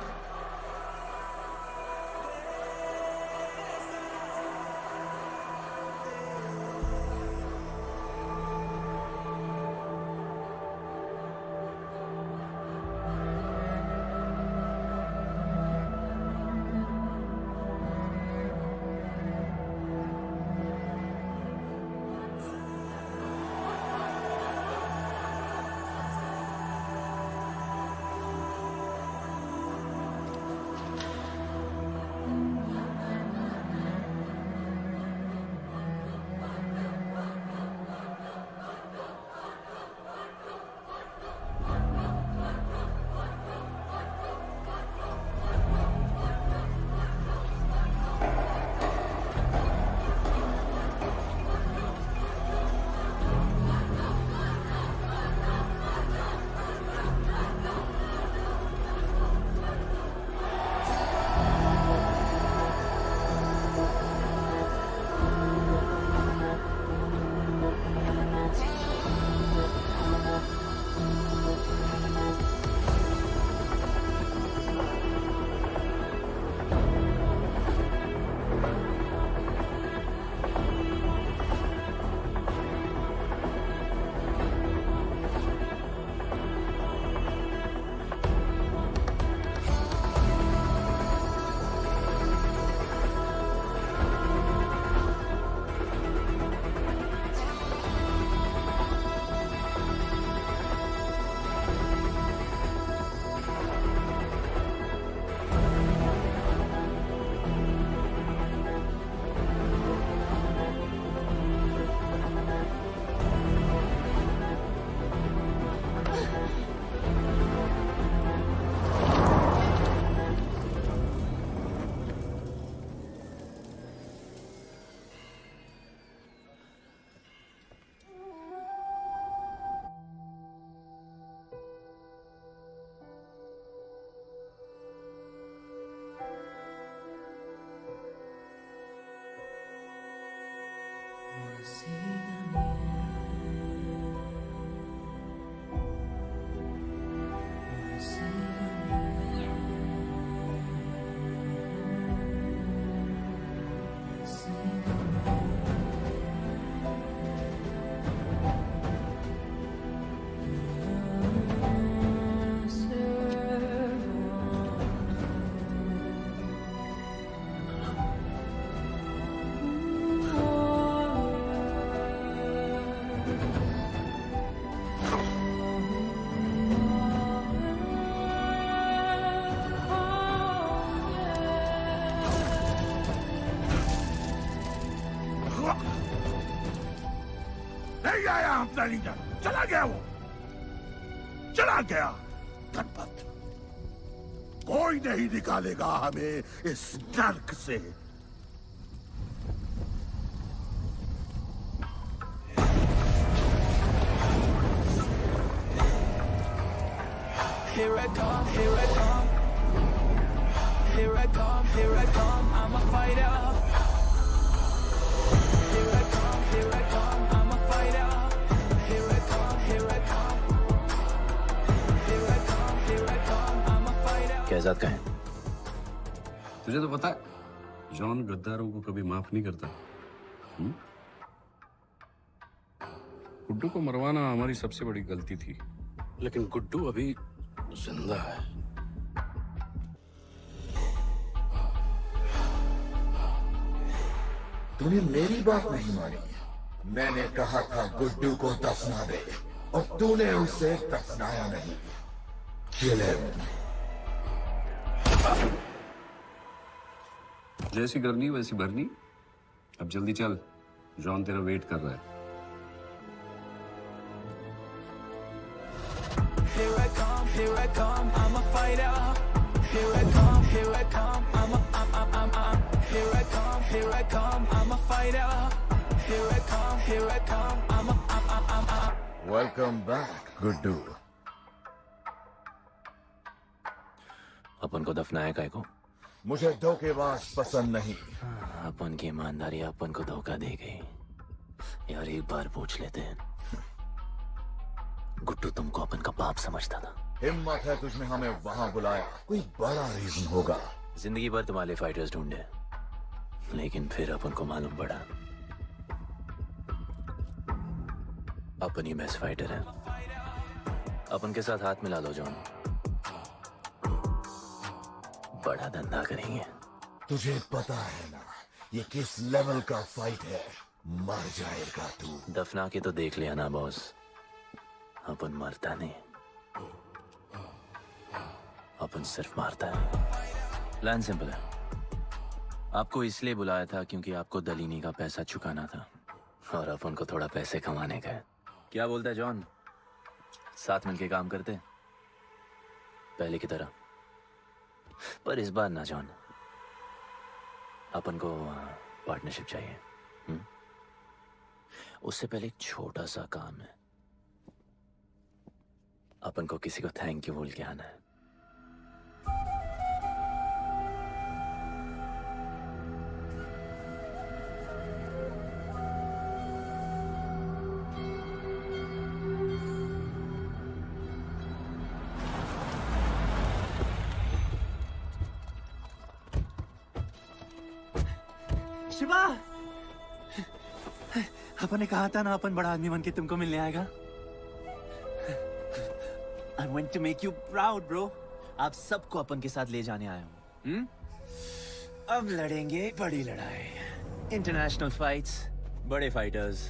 नहीं आया अपना लीडर, चला गया वो, चला गया। गणपत, कोई नहीं निकालेगा हमें इस नर्क से। Here I come, here I come. Here I come, here I come. I'm a fighter. Here I come, here I come. I'm a fighter. Here I come, here I come. Here I come, here I come. I'm a fighter. Kaizad का है? तुझे तो पता है, जॉन गद्दारों को कभी माफ नहीं करता। गुड्डू को मरवाना हमारी सबसे बड़ी गलती थी, लेकिन गुड्डू अभी जिंदा है। तूने मेरी बात नहीं मानी। मैंने कहा था गुड्डू को दफना दे और तूने उसे दफनाया नहीं। Kill him. जैसी करनी वैसी भरनी। अब जल्दी चल, जॉन तेरा वेट कर रहा है। Here I come, here I come, I'm a fighter. Here I come, here I come, I'm here I come, here I come, I'm a fighter. Here I come, here I come, I'm Welcome back, Guddu. अपन को दफनाया काय को? मुझे धोखेबाज पसंद नहीं। अपन की ईमानदारी अपन को धोखा दे गई। यार एक बार पूछ लेते हैं, गुड्डू तुमको अपन का बाप समझता था? हिम्मत है तुझने हमें वहां बुलाया, कोई बड़ा रीजन होगा। जिंदगी भर तुम्हारे फाइटर्स ढूंढे, लेकिन फिर अपन को मालूम पड़ा अपन ही बेस्ट फाइटर है। अपन के साथ हाथ मिला लो जॉन, बड़ा धंधा करेंगे। तुझे पता है ना ये किस लेवल का फाइट है? मर जाएगा तू। दफना के तो देख लिया ना बॉस, अपन मरता नहीं, अपन सिर्फ मारता है। प्लान सिंपल है, आपको इसलिए बुलाया था क्योंकि आपको दलीनी का पैसा चुकाना था और अपन को थोड़ा पैसे कमाने का है। क्या बोलता है जॉन, साथ मिलके काम करते पहले की तरह? पर इस बार ना जॉन, अपन को पार्टनरशिप चाहिए। उससे पहले एक छोटा सा काम है, अपन को किसी को थैंक यू बोल के आना है। शिवा, अपन ने कहा था ना अपन बड़ा आदमी बन के तुमको मिलने आएगा। I want to make you proud, bro. आप सबको अपन के साथ ले जाने आया हूँ। अब लड़ेंगे बड़ी लड़ाई, इंटरनेशनल फाइट्स, बड़े फाइटर्स,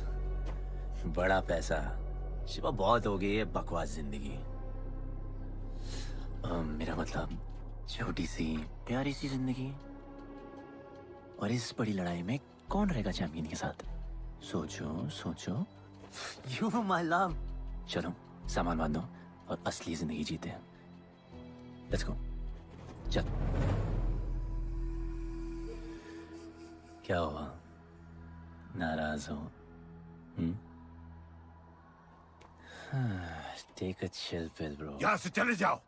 बड़ा पैसा। शिवा बहुत हो गई है बकवास जिंदगी। मेरा मतलब छोटी सी प्यारी सी जिंदगी, और इस बड़ी लड़ाई में कौन रहेगा चैंपियन के साथ? सोचो सोचो। You my love. चलो सामान बांधो और असली जिंदगी जीते हैं। Let's go. चल। क्या हुआ, नाराज हो? Take a chill pill, bro. यहाँ से चले जाओ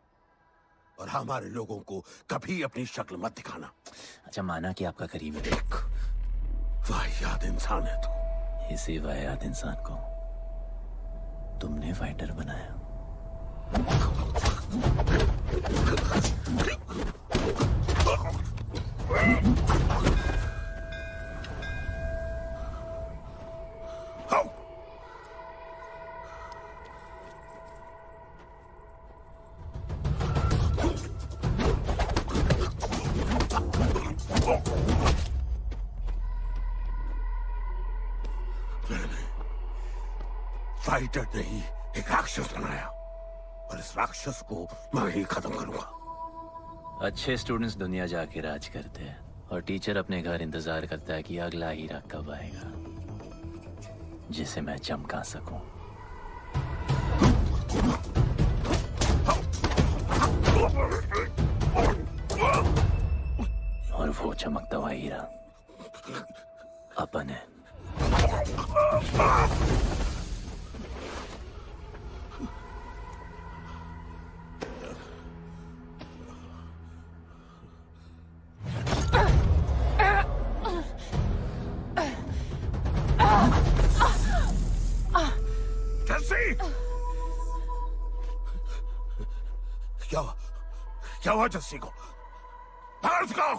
और हमारे लोगों को कभी अपनी शक्ल मत दिखाना। अच्छा माना कि आपका करीब है। वाहियात इंसान है तू। इसी वाहियात इंसान को तुमने फाइटर बनाया। फाइटर नहीं, एक राक्षस बनाया और इस राक्षस को मैं ही खत्म करूंगा। अच्छे स्टूडेंट्स दुनिया जाके राज करते हैं और टीचर अपने घर इंतजार करता है कि अगला हीरा कब आएगा जिसे मैं चमका सकूं। और वो चमकता हुआ हीरा अपन है। क्या हुआ जस्सी को? बाहर निकालो।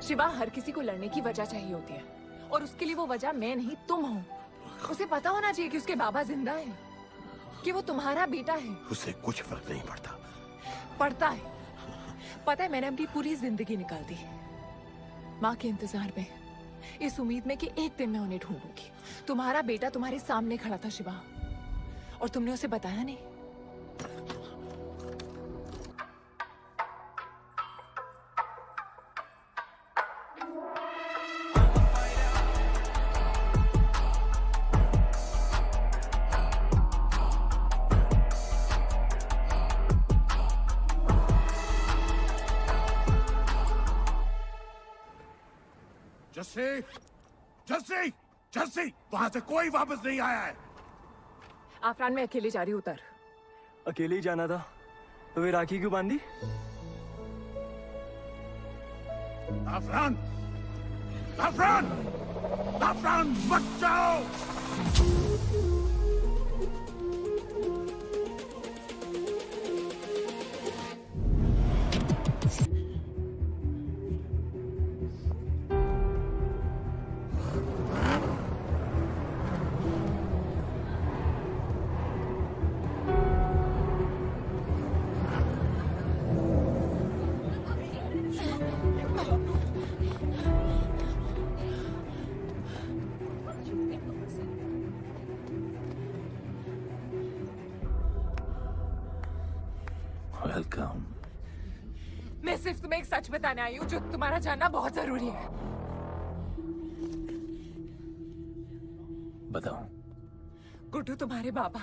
शिवा, हर किसी को लड़ने की वजह चाहिए होती है और उसके लिए वो वजह मैं नहीं तुम हो। उसे पता होना चाहिए कि उसके बाबा जिंदा है, कि वो तुम्हारा बेटा है। उसे कुछ फर्क नहीं पड़ता। पड़ता है। पता है, मैंने अपनी पूरी जिंदगी निकाल दी माँ के इंतजार में, इस उम्मीद में कि एक दिन मैं उन्हें ढूंढूंगी। तुम्हारा बेटा तुम्हारे सामने खड़ा था शिवा, और तुमने उसे बताया नहीं। जस्सी, जस्सी, वहां से कोई वापस नहीं आया है। आफरान, मैं अकेले जा रही हूँ। उतर। अकेले ही जाना था तो वे राखी क्यों बांधी? आफरान, आफरान, आफरान, मत जाओ। वेलकम। मैं सिर्फ तुम्हें एक सच बताने आई हूँ जो तुम्हारा जानना बहुत जरूरी है। बताओ। गुड्डू तुम्हारे बाबा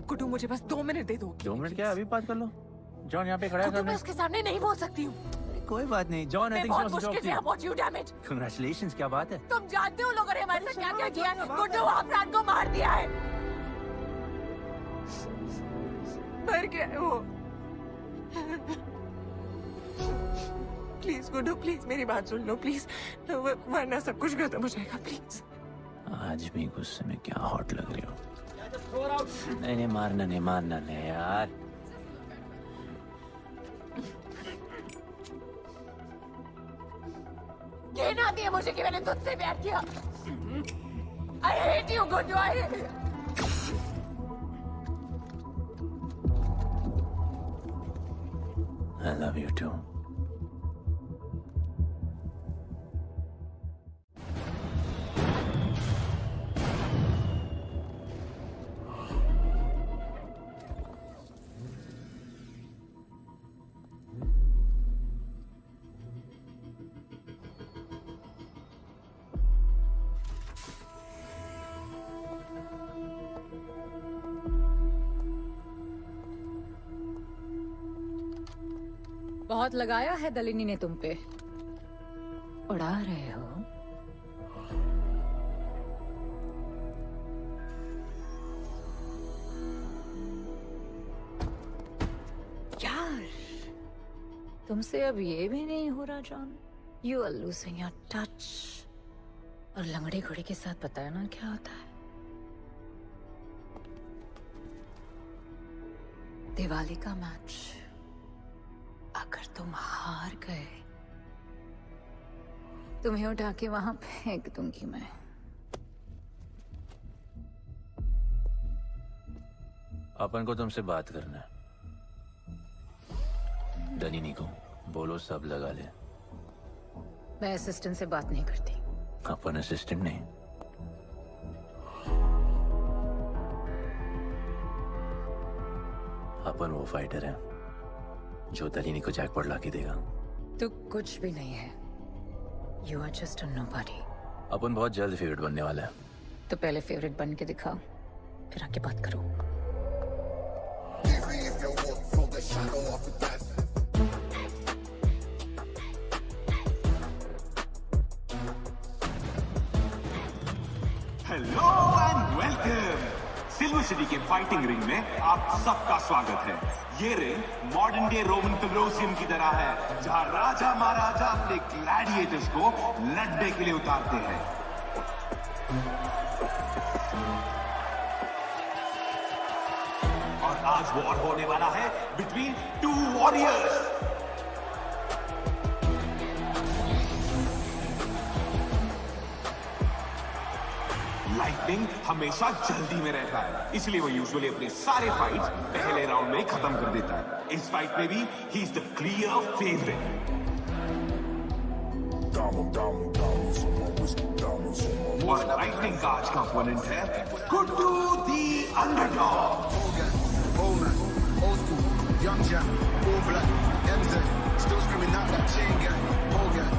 गुड्डू मुझे बस 2 मिनट दे दो। 2 मिनट क्या, अभी बात कर लो। जॉन यहाँ पे खड़ा है। मैं उसके सामने नहीं बोल सकती हूँ। कोई बात नहीं जॉन, आई थिंक बहुत मुश्किल से पहुंची हूँ, डैम इट। कांग्रेचुलेशंस, क्या बात है। तुम जानते हो लोगों ने हमारे साथ क्या क्या किया है? गुड्डू आफरान को मार दिया है। मर गया है वो। प्लीज गुड्डू, प्लीज मेरी बात सुन लो प्लीज, वरना सब कुछ खत्म हो जाएगा प्लीज। आज भी गुस्से में क्या हॉट लग रही हो। नहीं मारना नहीं यार। कहना आती है मुझे कि मैंने तुझसे प्यार किया। I hate you, Guddu, I hate you. I love you too. बहुत लगाया है दलिनी ने तुम पे। उड़ा रहे हो। यार तुमसे अब ये भी नहीं हो रहा John. You are losing your touch. और लंगड़े घोड़े के साथ पता है ना क्या होता है। दिवाली का मैच अगर तुम हार गए, तुम्हें उठा के वहां फेंक दूंगी मैं। अपन को तुमसे बात करना है। दलिनी को बोलो सब लगा ले। मैं असिस्टेंट से बात नहीं करती। अपन असिस्टेंट नहीं, अपन वो फाइटर है जो दलिनी को जैकपॉट लाके देगा। तू कुछ भी नहीं है। You are just a nobody. अपन बहुत जल्द फेवरेट बनने वाला है। तो पहले फेवरेट बन के दिखाओ, फिर आके बात करो। Hello and welcome. Silver city के फाइटिंग रिंग में आप सबका स्वागत है। ये ring modern day Roman Colosseum की तरह है, जहां राजा महाराजा अपने ग्लैडिएटर्स को लड़ने के लिए उतारते हैं। और आज वॉर होने वाला है बिटवीन 2 वॉरियर्स। लाइटनिंग हमेशा जल्दी में रहता है, इसलिए वो यूजुअली अपने सारे फाइट्स पहले राउंड में ही खत्म कर देता है। इस फाइट में भी he is the clear favourite. और लाइटनिंग का आज का ओपोनेंट है गुड्डू दी underdog. Young Jack, all black, MZ, still screaming out that chain gang. Hogan,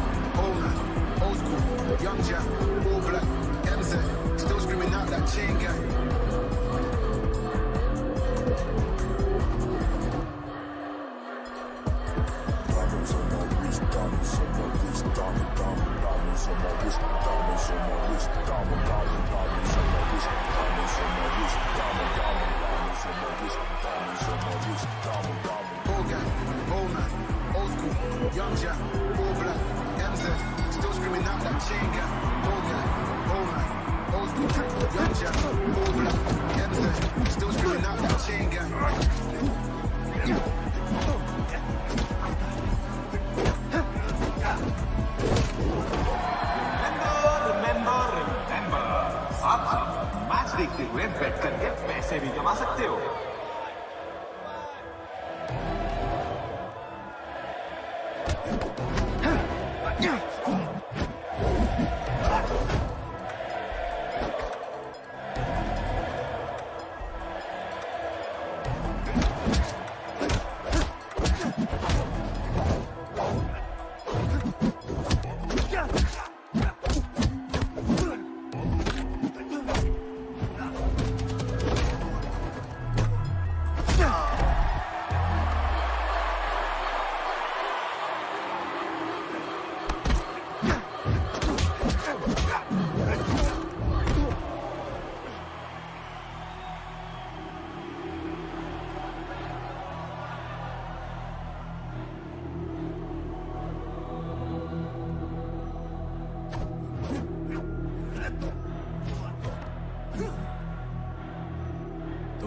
old school, Young Jack, all black, MZ, still screaming out that chain gang. Diamonds on my wrist, diamonds on my wrist, diamonds on my wrist, diamonds on my wrist, diamonds on my wrist, diamonds on my wrist, diamonds on my wrist. Hogan, Bowman, old school, Young Jack, all black, MZ, still screaming out that chain gang. Hogan, Bowman, old school, Young Jack, all black, MZ, still screaming out that chain gang. Remember, आप मैच देखते हुए बेट करके पैसे भी कमा सकते हो।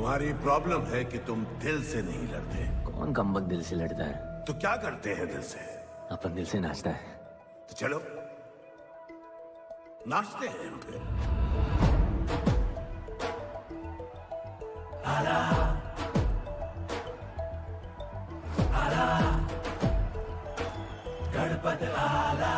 तुम्हारी प्रॉब्लम है कि तुम दिल से नहीं लड़ते। कौन कमबख्त दिल से लड़ता है? तो क्या करते हैं दिल से? अपन दिल से नाचता है। तो चलो नाचते हैं फिर। गणपत आला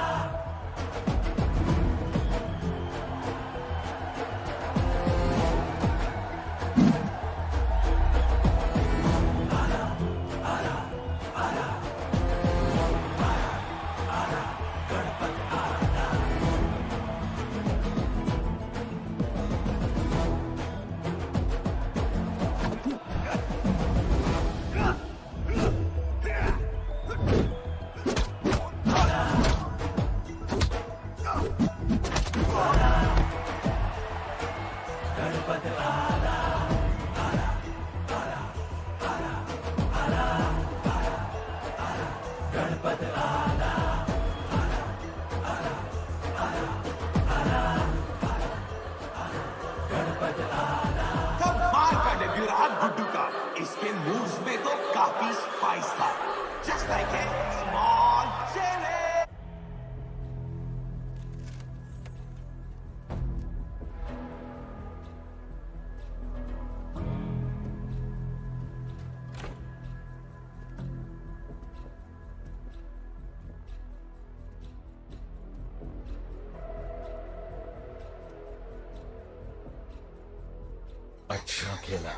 अच्छा खेला।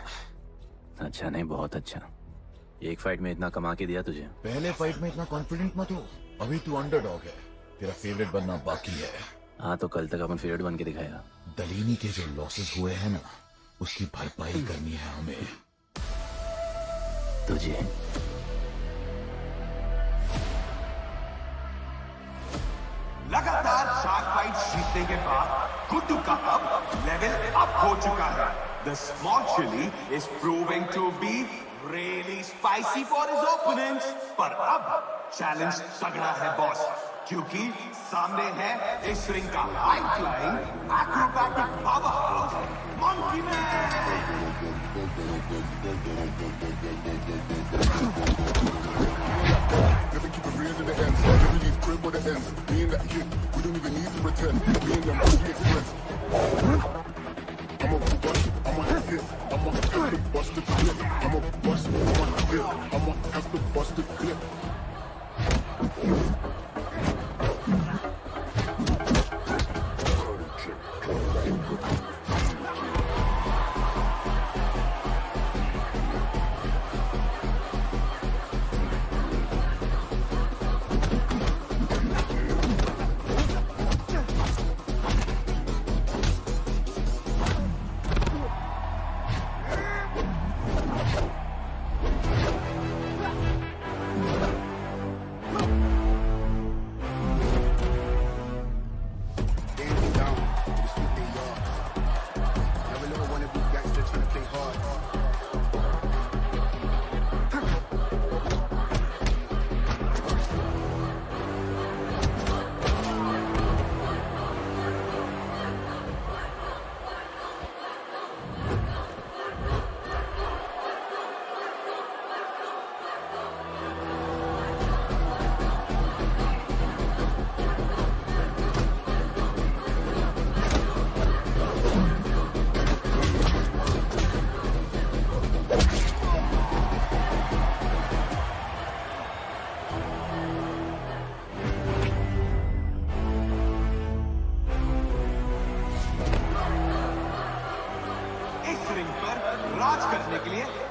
अच्छा नहीं, बहुत अच्छा। एक फाइट में इतना कमा के दिया तुझे। पहले फाइट में इतना कॉन्फिडेंट मत हो, अभी तू अंडरडॉग है, तेरा फेवरेट बनना बाकी है। हाँ तो कल तक अपन फेवरेट बन के दिखाएगा। दलीनी के जो लॉसेस हुए हैं ना, उसकी भरपाई करनी है हमें। तुझे लगातार 4 फाइट जीतने के बाद गुड्डू का अब लेवल अप हो चुका है। The small chili is proving to be really spicy for his opponents. पर अब चैलेंज तगड़ा है बॉस, क्योंकि सामने है इस रिंग का high flying acrobatic powerhouse monkey man. Never keep it real in the ends. Never leave crib with the ends. Me and that kid, we don't even need to pretend. Me and them, we express. I'm a bust, I'm a hit. I'm a have to bust the clip. I'm a bust, I'm a hit. I'm a have to bust the clip.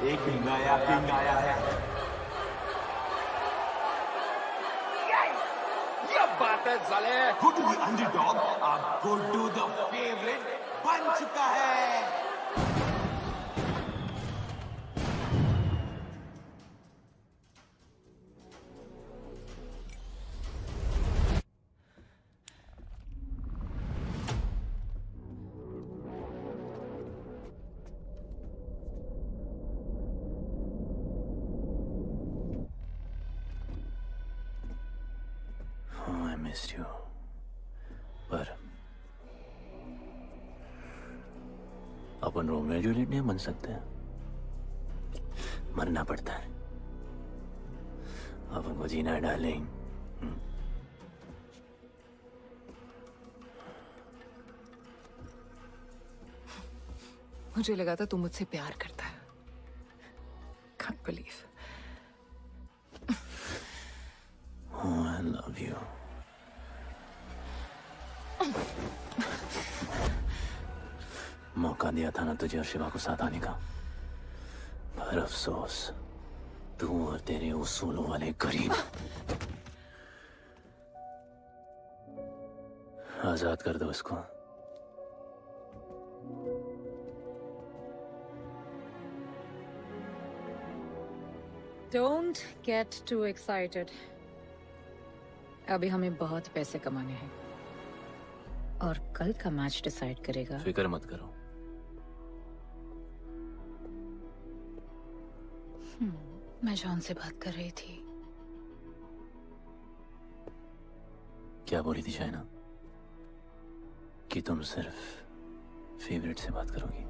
एक नया किंग आया है। ये बात है साले। गुड्डू द अंडरडॉग अब गुड्डू द फेवरेट बन चुका है। पर अपन रोमियो जूलियट नहीं बन सकते हैं। मरना पड़ता है। अब उनको जीना है डार्लिंग। मुझे लगा था तू मुझसे प्यार करता है। Can't believe. Oh, I love you. मौका दिया था ना तुझे और शिवा को साथ आने का, पर अफसोस तू और तेरे उसूलों वाले गरीब। आजाद कर दो इसको। Don't get too excited. अभी हमें बहुत पैसे कमाने हैं और कल का मैच डिसाइड करेगा। फिक्र मत करो। मैं जॉन से बात कर रही थी। क्या बोली थी शाइना? कि तुम सिर्फ फेवरेट से बात करोगी?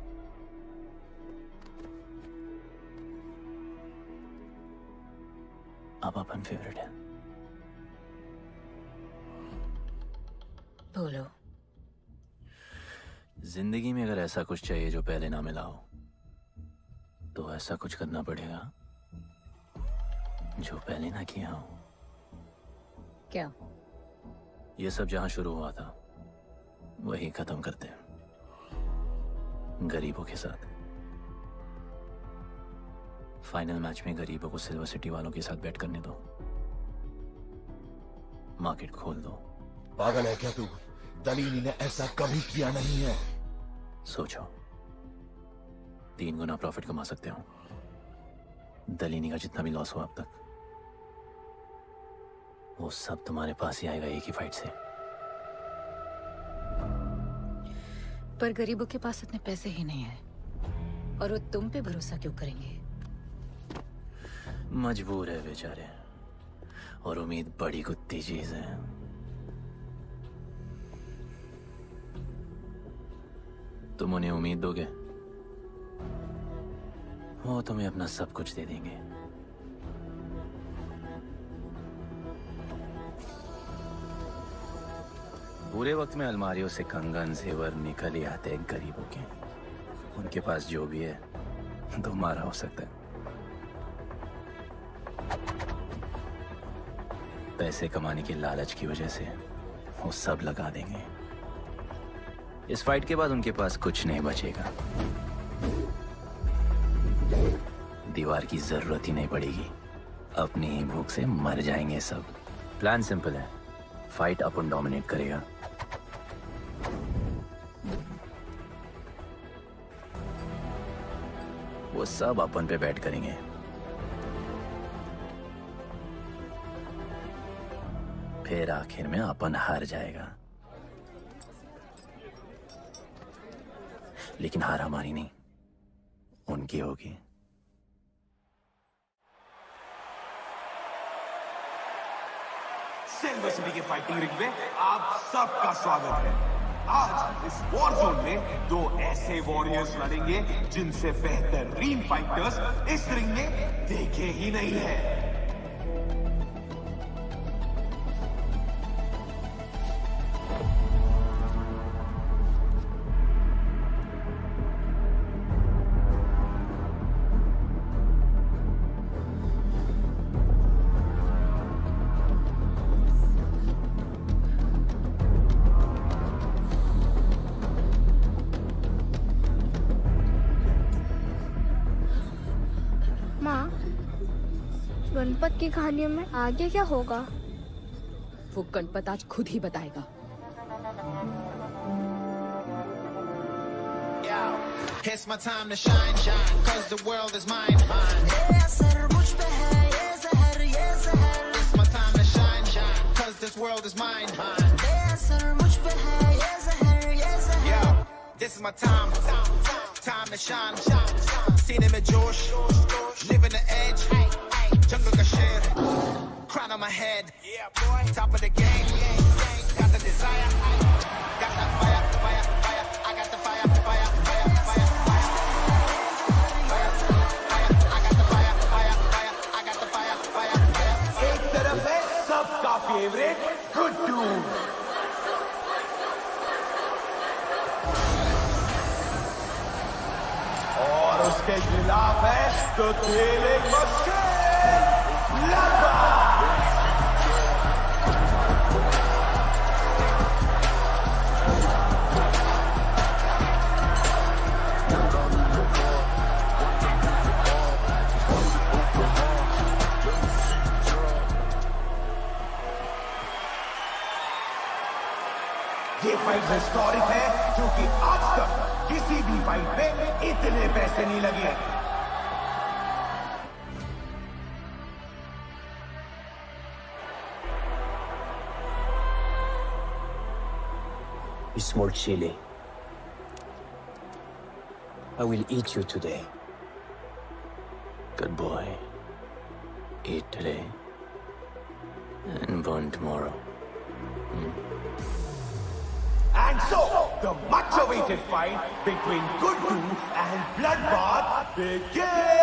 अब अपन फेवरेट है। बोलो। जिंदगी में अगर ऐसा कुछ चाहिए जो पहले ना मिला हो, तो ऐसा कुछ करना पड़ेगा जो पहले ना किया हो। क्या? ये सब जहां शुरू हुआ था वही खत्म करते हैं, गरीबों के साथ। फाइनल मैच में गरीबों को सिल्वर सिटी वालों के साथ बैट करने दो, मार्केट खोल दो। पागल है क्या तू? दलीली ने ऐसा कभी किया नहीं है। सोचो, 3 गुना प्रॉफिट कमा सकते हो। दलीनी का जितना भी लॉस हुआ अब तक, वो सब तुम्हारे पास ही आएगा एक ही फाइट से। पर गरीबों के पास इतने पैसे ही नहीं है, और वो तुम पे भरोसा क्यों करेंगे? मजबूर है बेचारे, और उम्मीद बड़ी कुत्ती चीज है। तुम उन्हें उम्मीद दोगे, वो तुम्हें अपना सब कुछ दे देंगे। बुरे वक्त में अलमारियों से कंगन जेवर निकल ही आते हैं गरीबों के। उनके पास जो भी है तुम्हारा हो सकता है। पैसे कमाने की लालच की वजह से वो सब लगा देंगे। इस फाइट के बाद उनके पास कुछ नहीं बचेगा। दीवार की जरूरत ही नहीं पड़ेगी, अपनी ही भूख से मर जाएंगे सब। प्लान सिंपल है, फाइट अपन डोमिनेट करेगा। वो सब अपन पे बैट करेंगे। फिर आखिर में अपन हार जाएगा, लेकिन हार हमारी नहीं, उनकी होगी। सिल्वर सिटी के फाइटिंग रिंग में आप सबका स्वागत है। आज इस वॉर जोन में 2 ऐसे वॉरियर्स लड़ेंगे जिनसे बेहतरीन फाइटर्स इस रिंग में देखे ही नहीं है। गणपत की कहानियों में आगे क्या होगा? वो गणपत आज खुद ही बताएगा। It's my time to shine, shine, 'cause the world is mine, mine. It's my time to shine, shine, 'cause this world is mine, mine. Yo, this is my time, time to shine, सीने में जोश, live in the edge, jungle का शेर, crown on my head, top of the game, got the desire, got that fire, fire, fire, I got the fire, fire, fire, fire, fire, fire, I got the fire. इसके खिलाफ है तो खेल एक मशीन लगा। ये फाइट हिस्टोरिक है क्योंकि आज तक किसी भी फाइट में इतने पैसे नहीं लगे। Small chili. I will eat you today. Good boy. Eat today and burn tomorrow. And so, the much-awaited fight between Guddu and Bloodbath begins!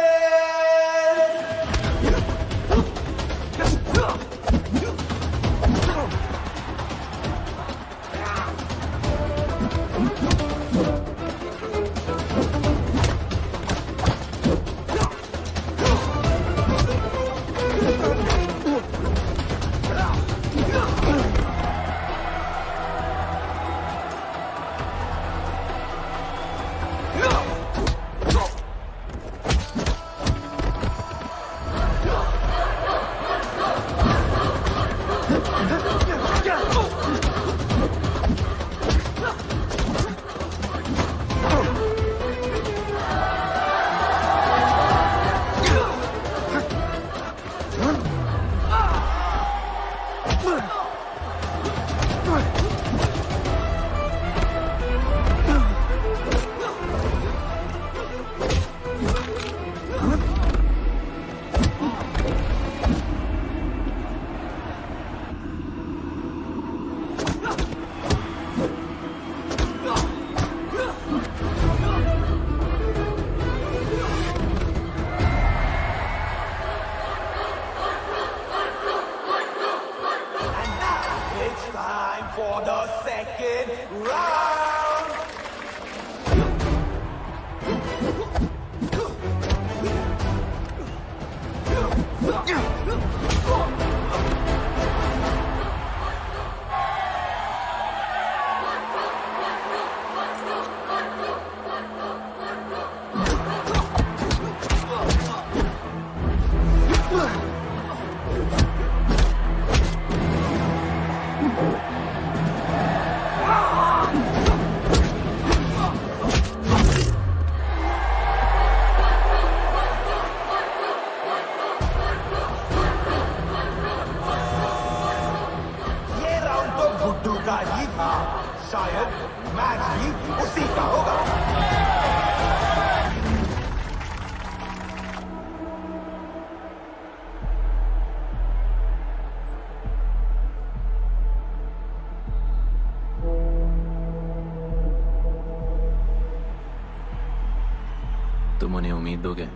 तुम उन्हें उम्मीद दोगे,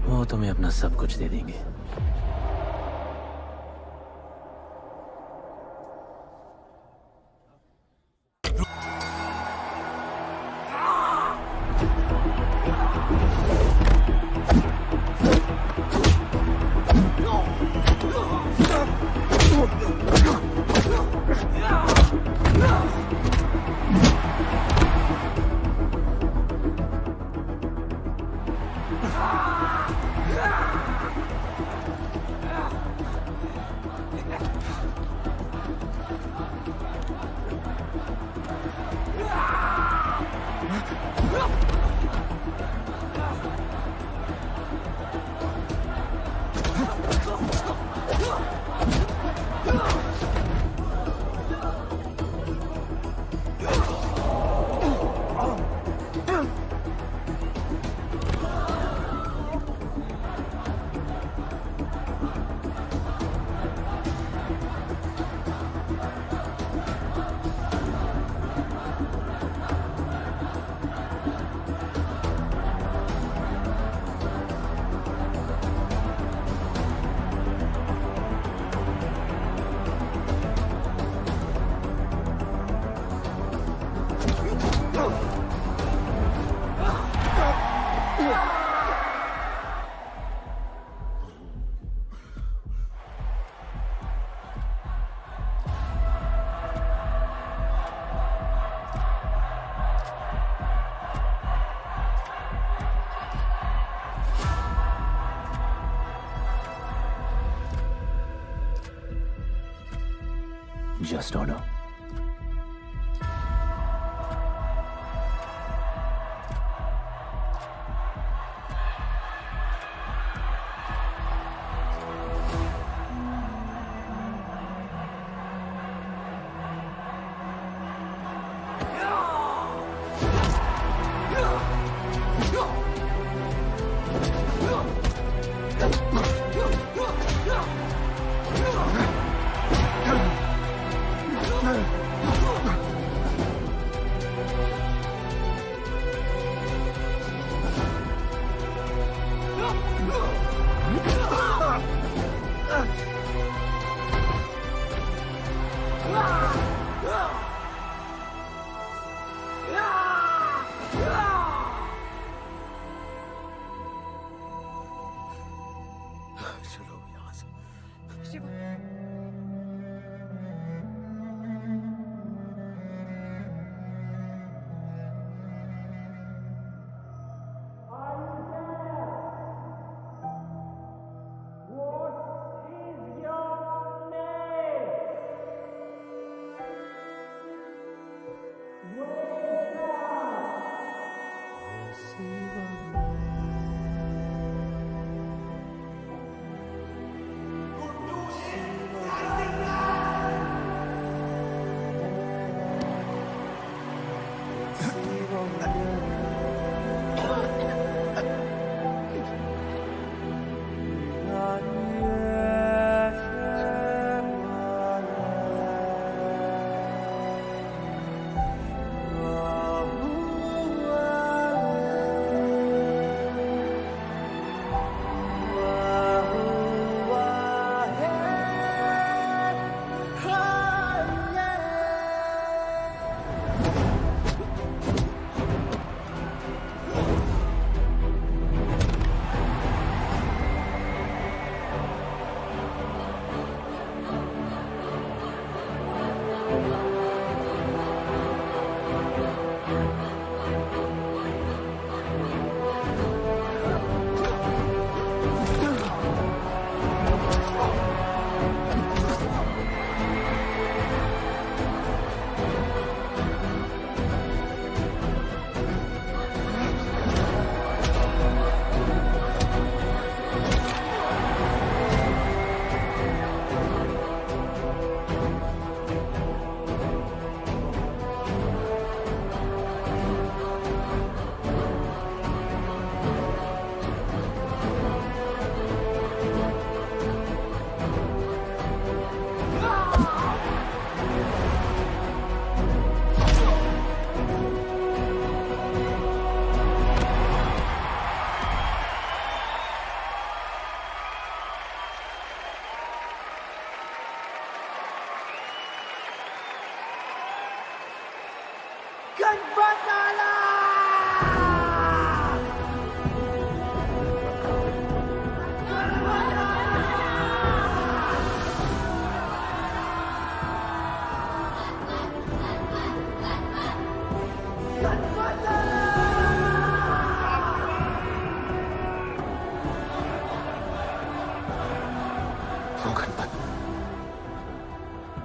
वो तुम्हें अपना सब कुछ दे देंगे। Just order.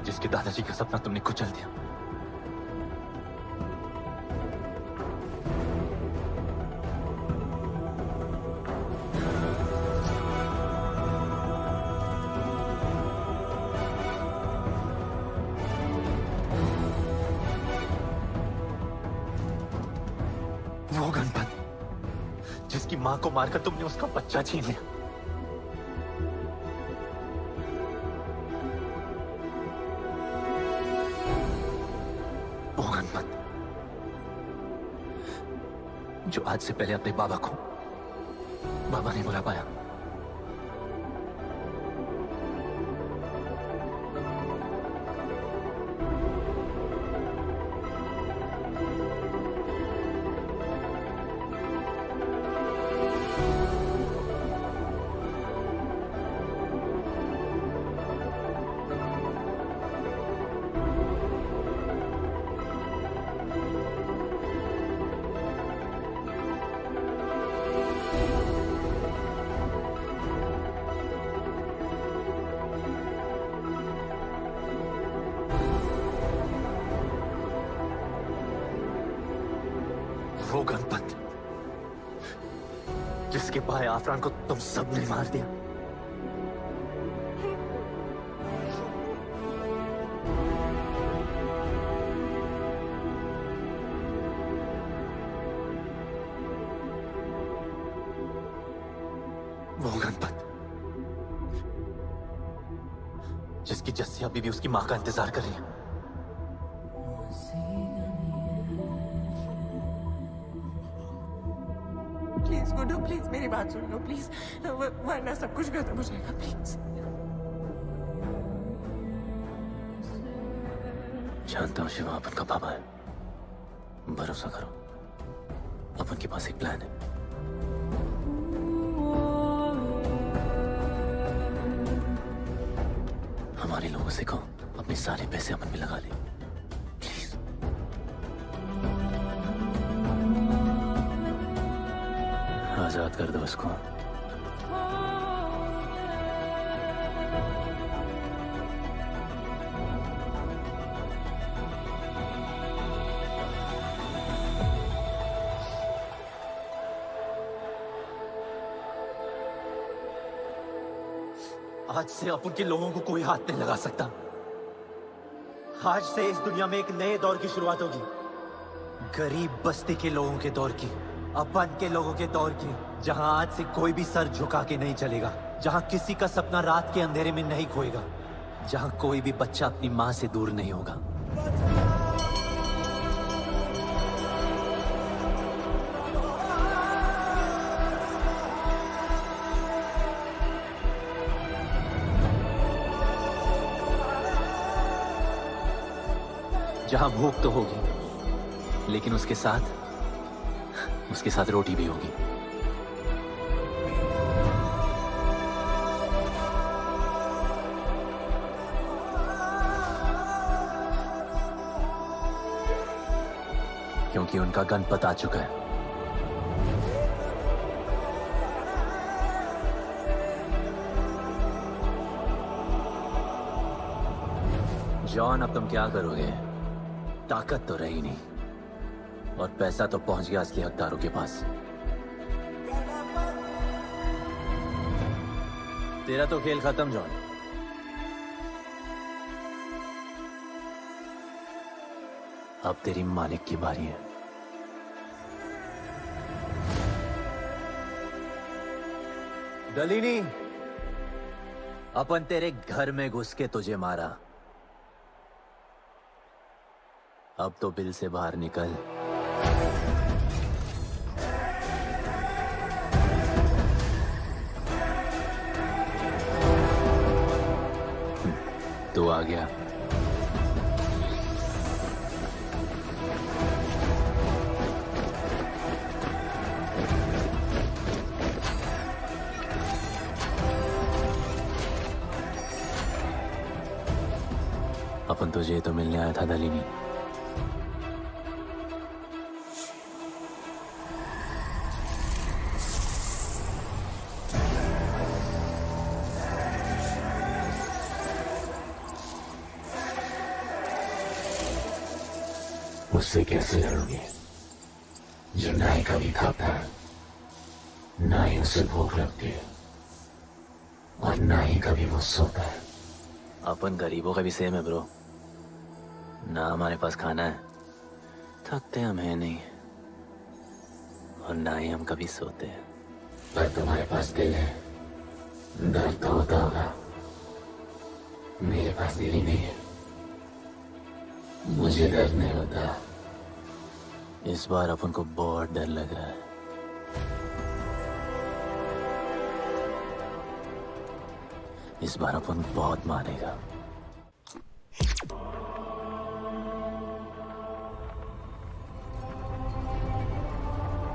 जिसके दादाजी का सपना तुमने कुचल दिया। वो गणपत जिसकी मां को मारकर तुमने उसका बच्चा छीन लिया। वो गणपत जो आज से पहले अपने बाबा को बाबा नहीं बुला पाया। वो गणपत जिसके भाई आफरान को तुम सबने मार दिया। वो गणपत जिसकी जस्सी अभी भी उसकी मां का इंतजार कर रही है। प्लीज गुड्डू, प्लीज मेरी बात सुन लो प्लीज, वरना सब कुछ खत्म हो जाएगा प्लीज। जानता हूँ शिवा अपन का पापा है, भरोसा करो, अपन के पास एक प्लान है। हमारे लोगों से कहो अपने सारे पैसे अपन में लगा ले प्लीज। आजाद कर दो इसको। आज से अपन के लोगों को कोई हाथ नहीं लगा सकता। आज से इस दुनिया में एक नए दौर की शुरुआत होगी, गरीब बस्ती के लोगों के दौर की, अपन के लोगों के दौर की, जहां आज से कोई भी सर झुका के नहीं चलेगा, जहां किसी का सपना रात के अंधेरे में नहीं खोएगा, जहां कोई भी बच्चा अपनी मां से दूर नहीं होगा। जहां भूख तो होगी, लेकिन उसके साथ रोटी भी होगी। क्योंकि उनका गणपत आ चुका है। जॉन, अब तुम क्या करोगे? ताकत तो रही नहीं और पैसा तो पहुंच गया असली हकदारों के पास। तेरा तो खेल खत्म जॉन। अब तेरी मालिक की बारी है। गलीनी, अपन तेरे घर में घुस के तुझे मारा, अब तो बिल से बाहर निकल। तू आ गया। अपन तुझे तो मिलने आया था दलीनी। उससे कैसे लड़ोगे जो ना ही कभी खाता है, ना ही उसे भूख लगती है और ना ही कभी वो सोता है। अपन गरीबों का भी सेम है ब्रो, ना हमारे पास खाना है, थकते हम है नहीं, और ना ही हम कभी सोते हैं। पर तुम्हारे पास दिल है, दर्द तो होता होगा। मेरे पास दिल ही नहीं है, मुझे दर्द नहीं होता। इस बार अपन को बहुत डर लग रहा है। इस बार अपन बहुत मारेगा।